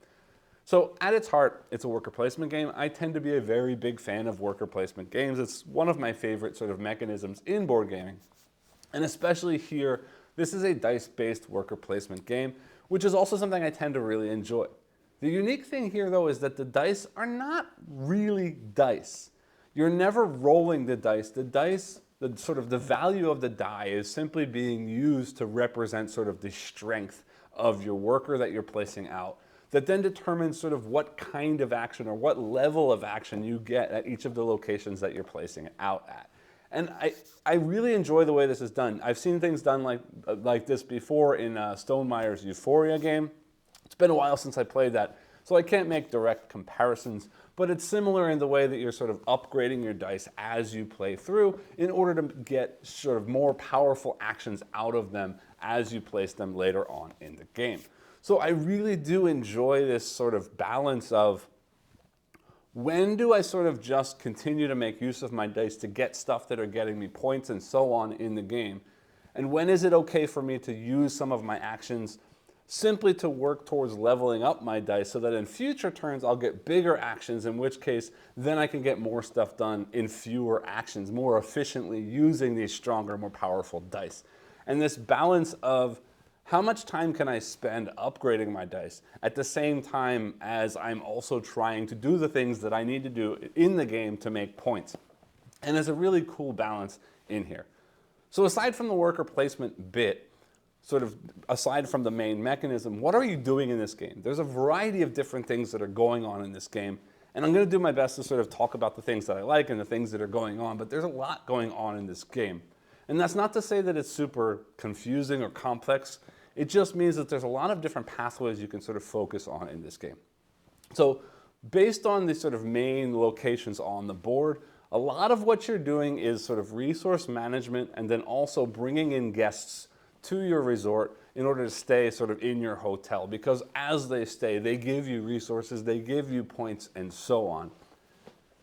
So at its heart, it's a worker placement game. I tend to be a very big fan of worker placement games. It's one of my favorite sort of mechanisms in board gaming. And especially here, this is a dice-based worker placement game, which is also something I tend to really enjoy. The unique thing here, though, is that the dice are not really dice. You're never rolling the dice. The dice, the value of the die is simply being used to represent sort of the strength of your worker that you're placing out, that then determines sort of what kind of action or what level of action you get at each of the locations that you're placing it out at. And I really enjoy the way this is done. I've seen things done like this before in Stonemeyer's Euphoria game. It's been a while since I played that, so I can't make direct comparisons, but it's similar in the way that you're sort of upgrading your dice as you play through in order to get sort of more powerful actions out of them as you place them later on in the game. So I really do enjoy this sort of balance of, when do I sort of just continue to make use of my dice to get stuff that are getting me points and so on in the game? And when is it okay for me to use some of my actions simply to work towards leveling up my dice so that in future turns I'll get bigger actions, in which case then I can get more stuff done in fewer actions, more efficiently using these stronger, more powerful dice. And this balance of how much time can I spend upgrading my dice at the same time as I'm also trying to do the things that I need to do in the game to make points? And there's a really cool balance in here. So aside from the worker placement bit, sort of aside from the main mechanism, what are you doing in this game? There's a variety of different things that are going on in this game. And I'm going to do my best to sort of talk about the things that I like and the things that are going on, but there's a lot going on in this game. And that's not to say that it's super confusing or complex. It just means that there's a lot of different pathways you can sort of focus on in this game. So based on the sort of main locations on the board, a lot of what you're doing is sort of resource management and then also bringing in guests to your resort in order to stay sort of in your hotel, because as they stay, they give you resources, they give you points, and so on.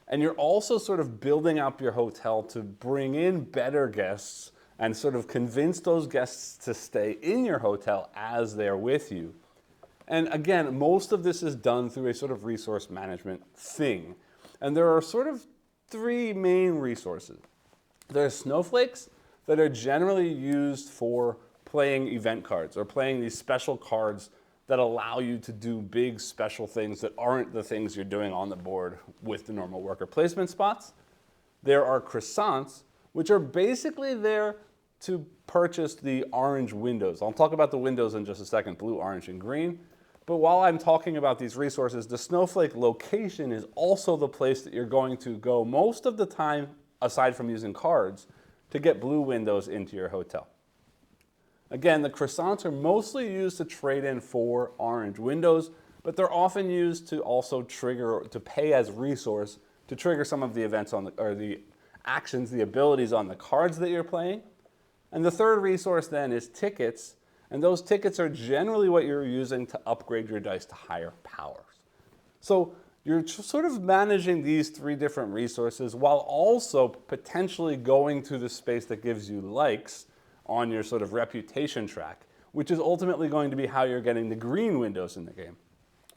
And you're also sort of building up your hotel to bring in better guests and sort of convince those guests to stay in your hotel as they're with you. And again, most of this is done through a sort of resource management thing. And there are sort of 3 main resources. There's snowflakes, that are generally used for playing event cards or playing these special cards that allow you to do big special things that aren't the things you're doing on the board with the normal worker placement spots. There are croissants, which are basically there to purchase the orange windows. I'll talk about the windows in just a second, blue, orange, and green. But while I'm talking about these resources, the snowflake location is also the place that you're going to go most of the time, aside from using cards, to get blue windows into your hotel. Again, the croissants are mostly used to trade in for orange windows, but they're often used to also trigger, to pay as resource, to trigger some of the events on the, or the actions, the abilities on the cards that you're playing. And the third resource then is tickets, and those tickets are generally what you're using to upgrade your dice to higher powers. So you're sort of managing these three different resources while also potentially going to the space that gives you likes on your sort of reputation track, which is ultimately going to be how you're getting the green windows in the game.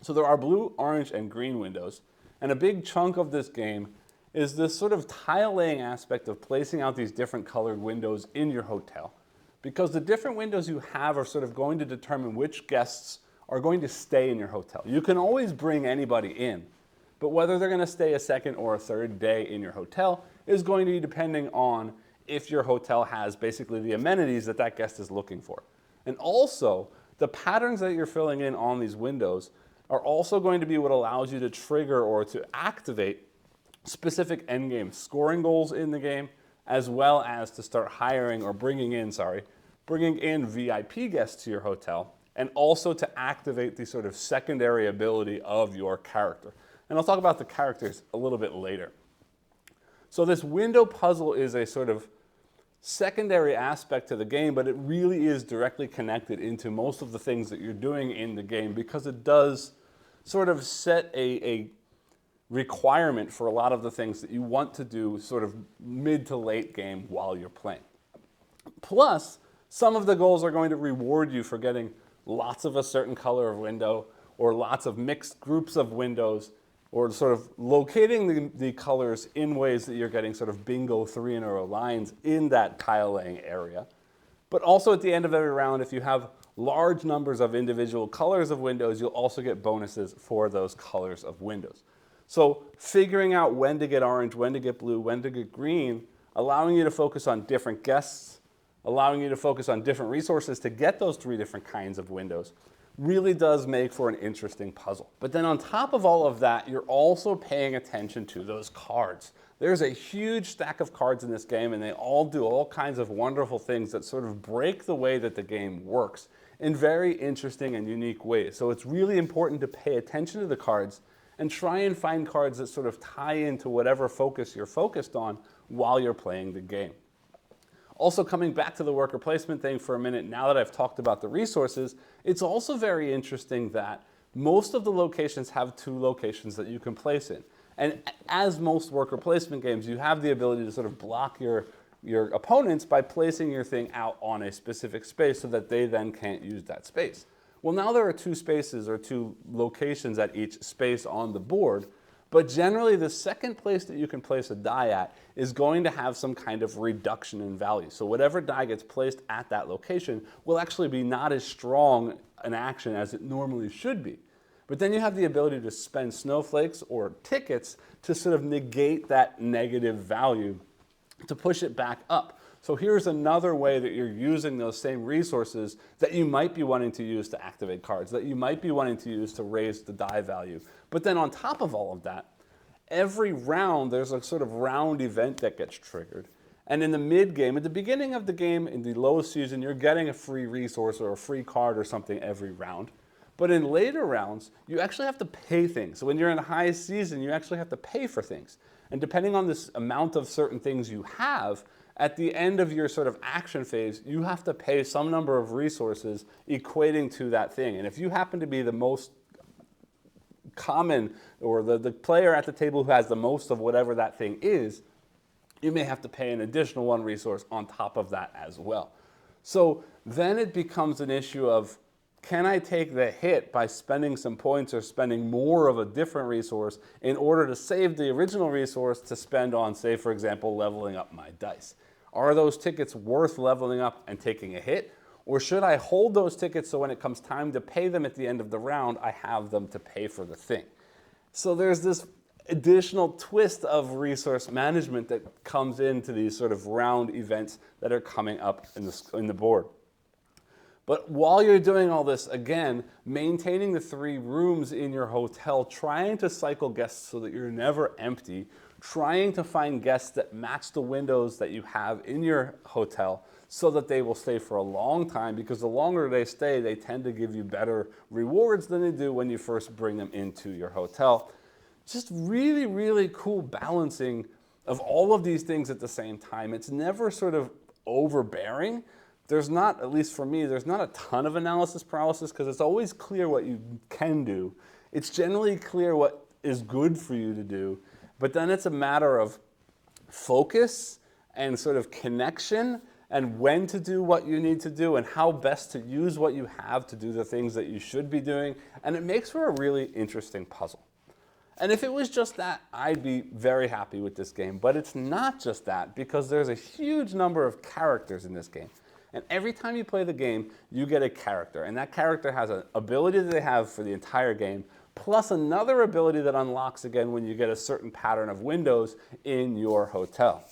So there are blue, orange, and green windows, and a big chunk of this game is this sort of tile laying aspect of placing out these different colored windows in your hotel. Because the different windows you have are sort of going to determine which guests are going to stay in your hotel. You can always bring anybody in, but whether they're going to stay a second or a third day in your hotel is going to be depending on if your hotel has basically the amenities that that guest is looking for. And also, the patterns that you're filling in on these windows are also going to be what allows you to trigger or to activate specific endgame scoring goals in the game, as well as to start hiring or bringing in VIP guests to your hotel, and also to activate the sort of secondary ability of your character. And I'll talk about the characters a little bit later. So this window puzzle is a sort of secondary aspect to the game, but it really is directly connected into most of the things that you're doing in the game because it does sort of set a requirement for a lot of the things that you want to do sort of mid to late game while you're playing. Plus, some of the goals are going to reward you for getting lots of a certain color of window or lots of mixed groups of windows, or sort of locating the colors in ways that you're getting sort of bingo 3-in-a-row lines in that tile laying area. But also at the end of every round, if you have large numbers of individual colors of windows, you'll also get bonuses for those colors of windows. So figuring out when to get orange, when to get blue, when to get green, allowing you to focus on different guests, allowing you to focus on different resources to get those three different kinds of windows, really does make for an interesting puzzle. But then on top of all of that, you're also paying attention to those cards. There's a huge stack of cards in this game, and they all do all kinds of wonderful things that sort of break the way that the game works in very interesting and unique ways. So it's really important to pay attention to the cards and try and find cards that sort of tie into whatever focus you're focused on while you're playing the game. Also, coming back to the worker placement thing for a minute, now that I've talked about the resources, it's also very interesting that most of the locations have two locations that you can place in. And as most worker placement games, you have the ability to sort of block your opponents by placing your thing out on a specific space so that they then can't use that space. Well, now there are two spaces or two locations at each space on the board, but generally the second place that you can place a die at is going to have some kind of reduction in value. So whatever die gets placed at that location will actually be not as strong an action as it normally should be. But then you have the ability to spend snowflakes or tickets to sort of negate that negative value to push it back up. So here's another way that you're using those same resources that you might be wanting to use to activate cards, that you might be wanting to use to raise the die value. But then on top of all of that, every round there's a sort of round event that gets triggered. And in the mid game, at the beginning of the game, in the lowest season, you're getting a free resource or a free card or something every round. But in later rounds, you actually have to pay things. So when you're in a high season, you actually have to pay for things. And depending on this amount of certain things you have, at the end of your sort of action phase, you have to pay some number of resources equating to that thing. And if you happen to be the most common or the player at the table who has the most of whatever that thing is, you may have to pay an additional one resource on top of that as well. So then it becomes an issue of, can I take the hit by spending some points or spending more of a different resource in order to save the original resource to spend on, say, for example, leveling up my dice? Are those tickets worth leveling up and taking a hit? Or should I hold those tickets so when it comes time to pay them at the end of the round, I have them to pay for the thing? So there's this additional twist of resource management that comes into these sort of round events that are coming up in the board. But while you're doing all this, again, maintaining the 3 rooms in your hotel, trying to cycle guests so that you're never empty, trying to find guests that match the windows that you have in your hotel so that they will stay for a long time, because the longer they stay, they tend to give you better rewards than they do when you first bring them into your hotel. Just really, really cool balancing of all of these things at the same time. It's never sort of overbearing. There's not, at least for me, there's not a ton of analysis paralysis because it's always clear what you can do. It's generally clear what is good for you to do, but then it's a matter of focus and sort of connection and when to do what you need to do and how best to use what you have to do the things that you should be doing. And it makes for a really interesting puzzle. And if it was just that, I'd be very happy with this game. But it's not just that, because there's a huge number of characters in this game. And every time you play the game, you get a character. And that character has an ability that they have for the entire game, plus another ability that unlocks again when you get a certain pattern of windows in your hotel.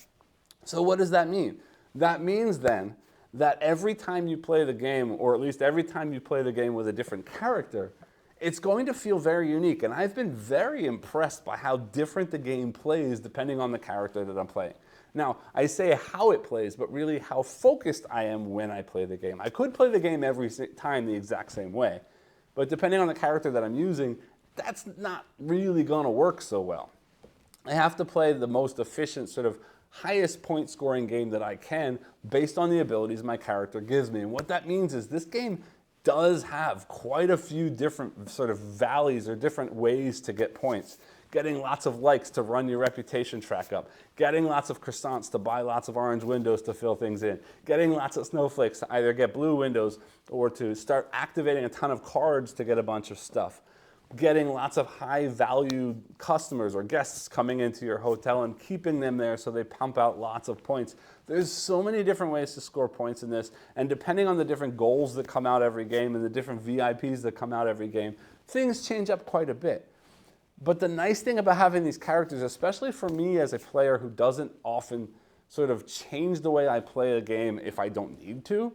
So what does that mean? That means then that every time you play the game, or at least every time you play the game with a different character, it's going to feel very unique. And I've been very impressed by how different the game plays depending on the character that I'm playing. Now, I say how it plays, but really how focused I am when I play the game. I could play the game every time the exact same way, but depending on the character that I'm using, that's not really going to work so well. I have to play the most efficient, sort of highest point scoring game that I can based on the abilities my character gives me. And what that means is this game does have quite a few different sort of valleys or different ways to get points. Getting lots of likes to run your reputation track up, getting lots of croissants to buy lots of orange windows to fill things in, getting lots of snowflakes to either get blue windows or to start activating a ton of cards to get a bunch of stuff, getting lots of high value customers or guests coming into your hotel and keeping them there so they pump out lots of points. There's so many different ways to score points in this, and depending on the different goals that come out every game and the different VIPs that come out every game, things change up quite a bit. But the nice thing about having these characters, especially for me as a player who doesn't often sort of change the way I play a game if I don't need to,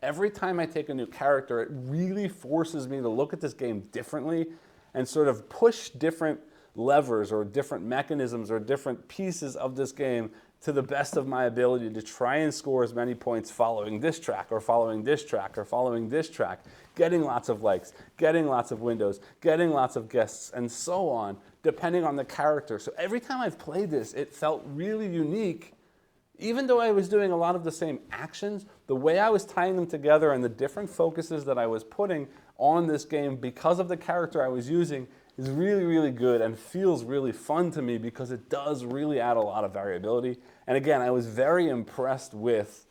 every time I take a new character, it really forces me to look at this game differently and sort of push different levers or different mechanisms or different pieces of this game to the best of my ability to try and score as many points following this track or following this track or following this track, getting lots of likes, getting lots of windows, getting lots of guests, and so on, depending on the character. So every time I've played this, it felt really unique. Even though I was doing a lot of the same actions, the way I was tying them together and the different focuses that I was putting on this game because of the character I was using is really, really good and feels really fun to me because it does really add a lot of variability. And again, I was very impressed with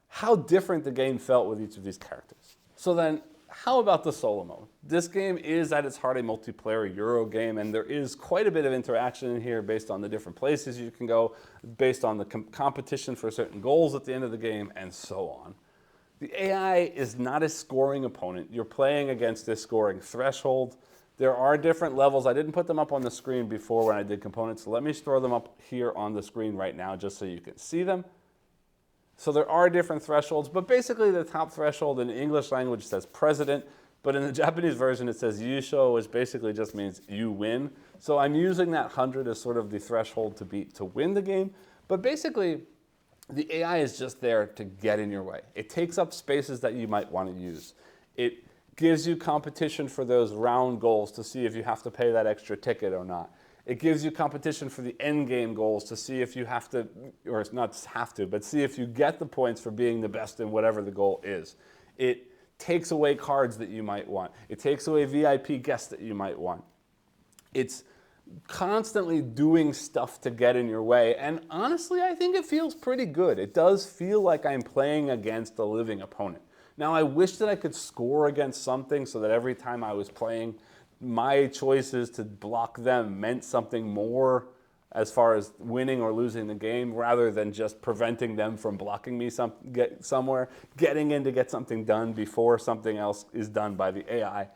how different the game felt with each of these characters. So then, how about the solo mode? This game is at its heart a multiplayer Euro game, and there is quite a bit of interaction in here based on the different places you can go, based on the competition for certain goals at the end of the game, and so on. The AI is not a scoring opponent. You're playing against this scoring threshold. There are different levels. I didn't put them up on the screen before when I did components, so let me throw them up here on the screen right now just so you can see them. So there are different thresholds, but basically the top threshold in the English language says president, but in the Japanese version it says yusho, which basically just means you win. So I'm using that 100 as sort of the threshold to beat to win the game, but basically the AI is just there to get in your way. It takes up spaces that you might want to use. It gives you competition for those round goals to see if you have to pay that extra ticket or not. It gives you competition for the end game goals to see if you have to, or not have to, but see if you get the points for being the best in whatever the goal is. It takes away cards that you might want. It takes away VIP guests that you might want. It's constantly doing stuff to get in your way, and honestly, I think it feels pretty good. It does feel like I'm playing against a living opponent. Now, I wish that I could score against something so that every time I was playing, my choices to block them meant something more as far as winning or losing the game, rather than just preventing them from blocking me somewhere, getting in to get something done before something else is done by the AI.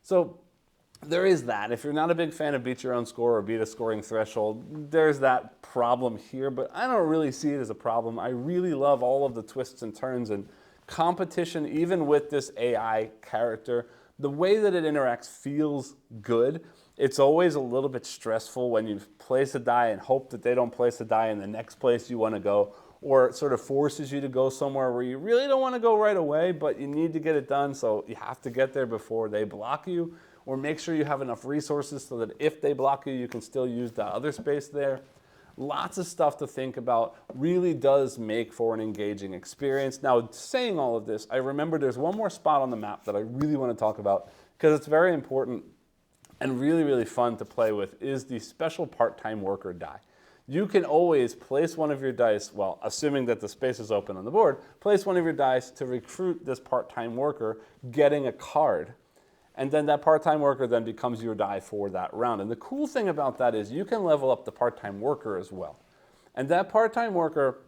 So there is that. If you're not a big fan of beat your own score or beat a scoring threshold, there's that problem here, but I don't really see it as a problem. I really love all of the twists and turns and competition, even with this AI character. The way that it interacts feels good. It's always a little bit stressful when you place a die and hope that they don't place a die in the next place you want to go, or it sort of forces you to go somewhere where you really don't want to go right away, but you need to get it done, so you have to get there before they block you, or make sure you have enough resources so that if they block you, you can still use that other space there. Lots of stuff to think about. Really does make for an engaging experience. Now, saying all of this, I remember there's one more spot on the map that I really want to talk about because it's very important and really, really fun to play with, is the special part-time worker die. You can always place one of your dice, well, assuming that the space is open on the board, place one of your dice to recruit this part-time worker, getting a card. And then that part-time worker then becomes your die for that round. And the cool thing about that is you can level up the part-time worker as well. And that part-time worker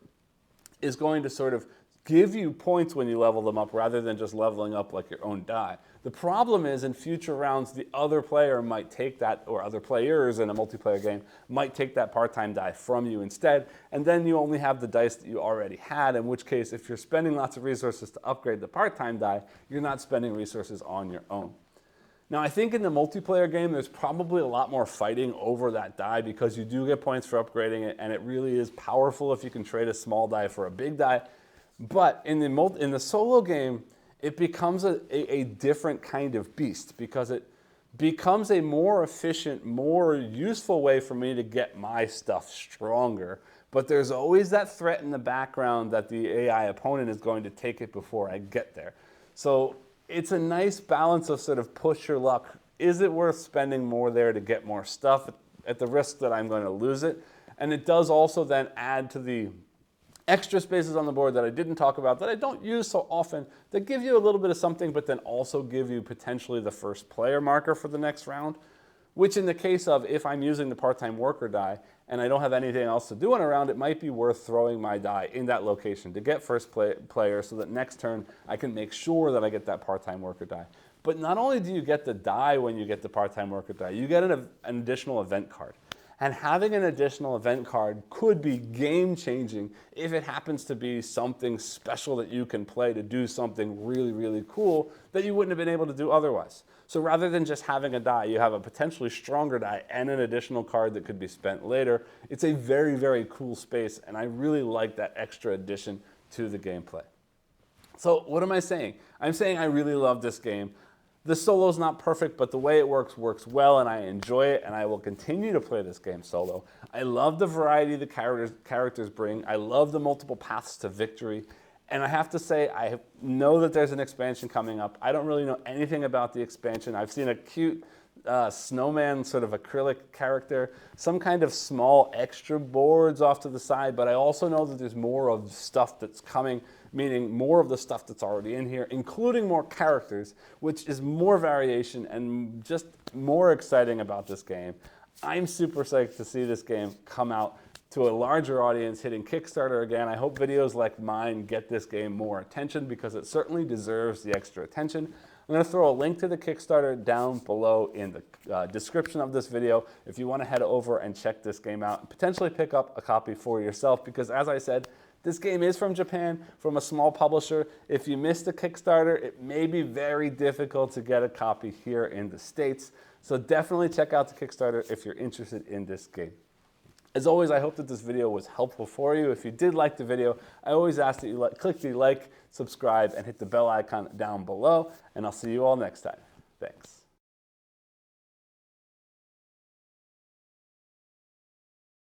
is going to sort of give you points when you level them up rather than just leveling up like your own die. The problem is in future rounds, the other player might take that, or other players in a multiplayer game might take that part-time die from you instead, and then you only have the dice that you already had, in which case if you're spending lots of resources to upgrade the part-time die, you're not spending resources on your own. Now, I think in the multiplayer game, there's probably a lot more fighting over that die because you do get points for upgrading it, and it really is powerful if you can trade a small die for a big die. But in the solo game, it becomes a different kind of beast because it becomes a more efficient, more useful way for me to get my stuff stronger. But there's always that threat in the background that the AI opponent is going to take it before I get there. So it's a nice balance of sort of push your luck. Is it worth spending more there to get more stuff at the risk that I'm going to lose it? And it does also then add to the extra spaces on the board that I didn't talk about, that I don't use so often, that give you a little bit of something, but then also give you potentially the first player marker for the next round, which in the case of if I'm using the part-time worker die and I don't have anything else to do in a round, it might be worth throwing my die in that location to get first player so that next turn I can make sure that I get that part-time worker die. But not only do you get the die when you get the part-time worker die, you get an additional event card. And having an additional event card could be game-changing if it happens to be something special that you can play to do something really, really cool that you wouldn't have been able to do otherwise. So rather than just having a die, you have a potentially stronger die and an additional card that could be spent later. It's a very, very cool space, and I really like that extra addition to the gameplay. So what am I saying? I'm saying I really love this game. The solo's not perfect, but the way it works well, and I enjoy it, and I will continue to play this game solo. I love the variety the characters bring. I love the multiple paths to victory. And I have to say, I know that there's an expansion coming up. I don't really know anything about the expansion. I've seen a cute snowman, sort of acrylic character, some kind of small extra boards off to the side, but I also know that there's more of stuff that's coming, meaning more of the stuff that's already in here, including more characters, which is more variation and just more exciting about this game. I'm super psyched to see this game come out to a larger audience, hitting Kickstarter again. I hope videos like mine get this game more attention because it certainly deserves the extra attention. I'm going to throw a link to the Kickstarter down below in the description of this video if you want to head over and check this game out and potentially pick up a copy for yourself because, as I said, this game is from Japan, from a small publisher. If you missed the Kickstarter, it may be very difficult to get a copy here in the States. So definitely check out the Kickstarter if you're interested in this game. As always, I hope that this video was helpful for you. If you did like the video, I always ask that you click the like, subscribe, and hit the bell icon down below, and I'll see you all next time. Thanks.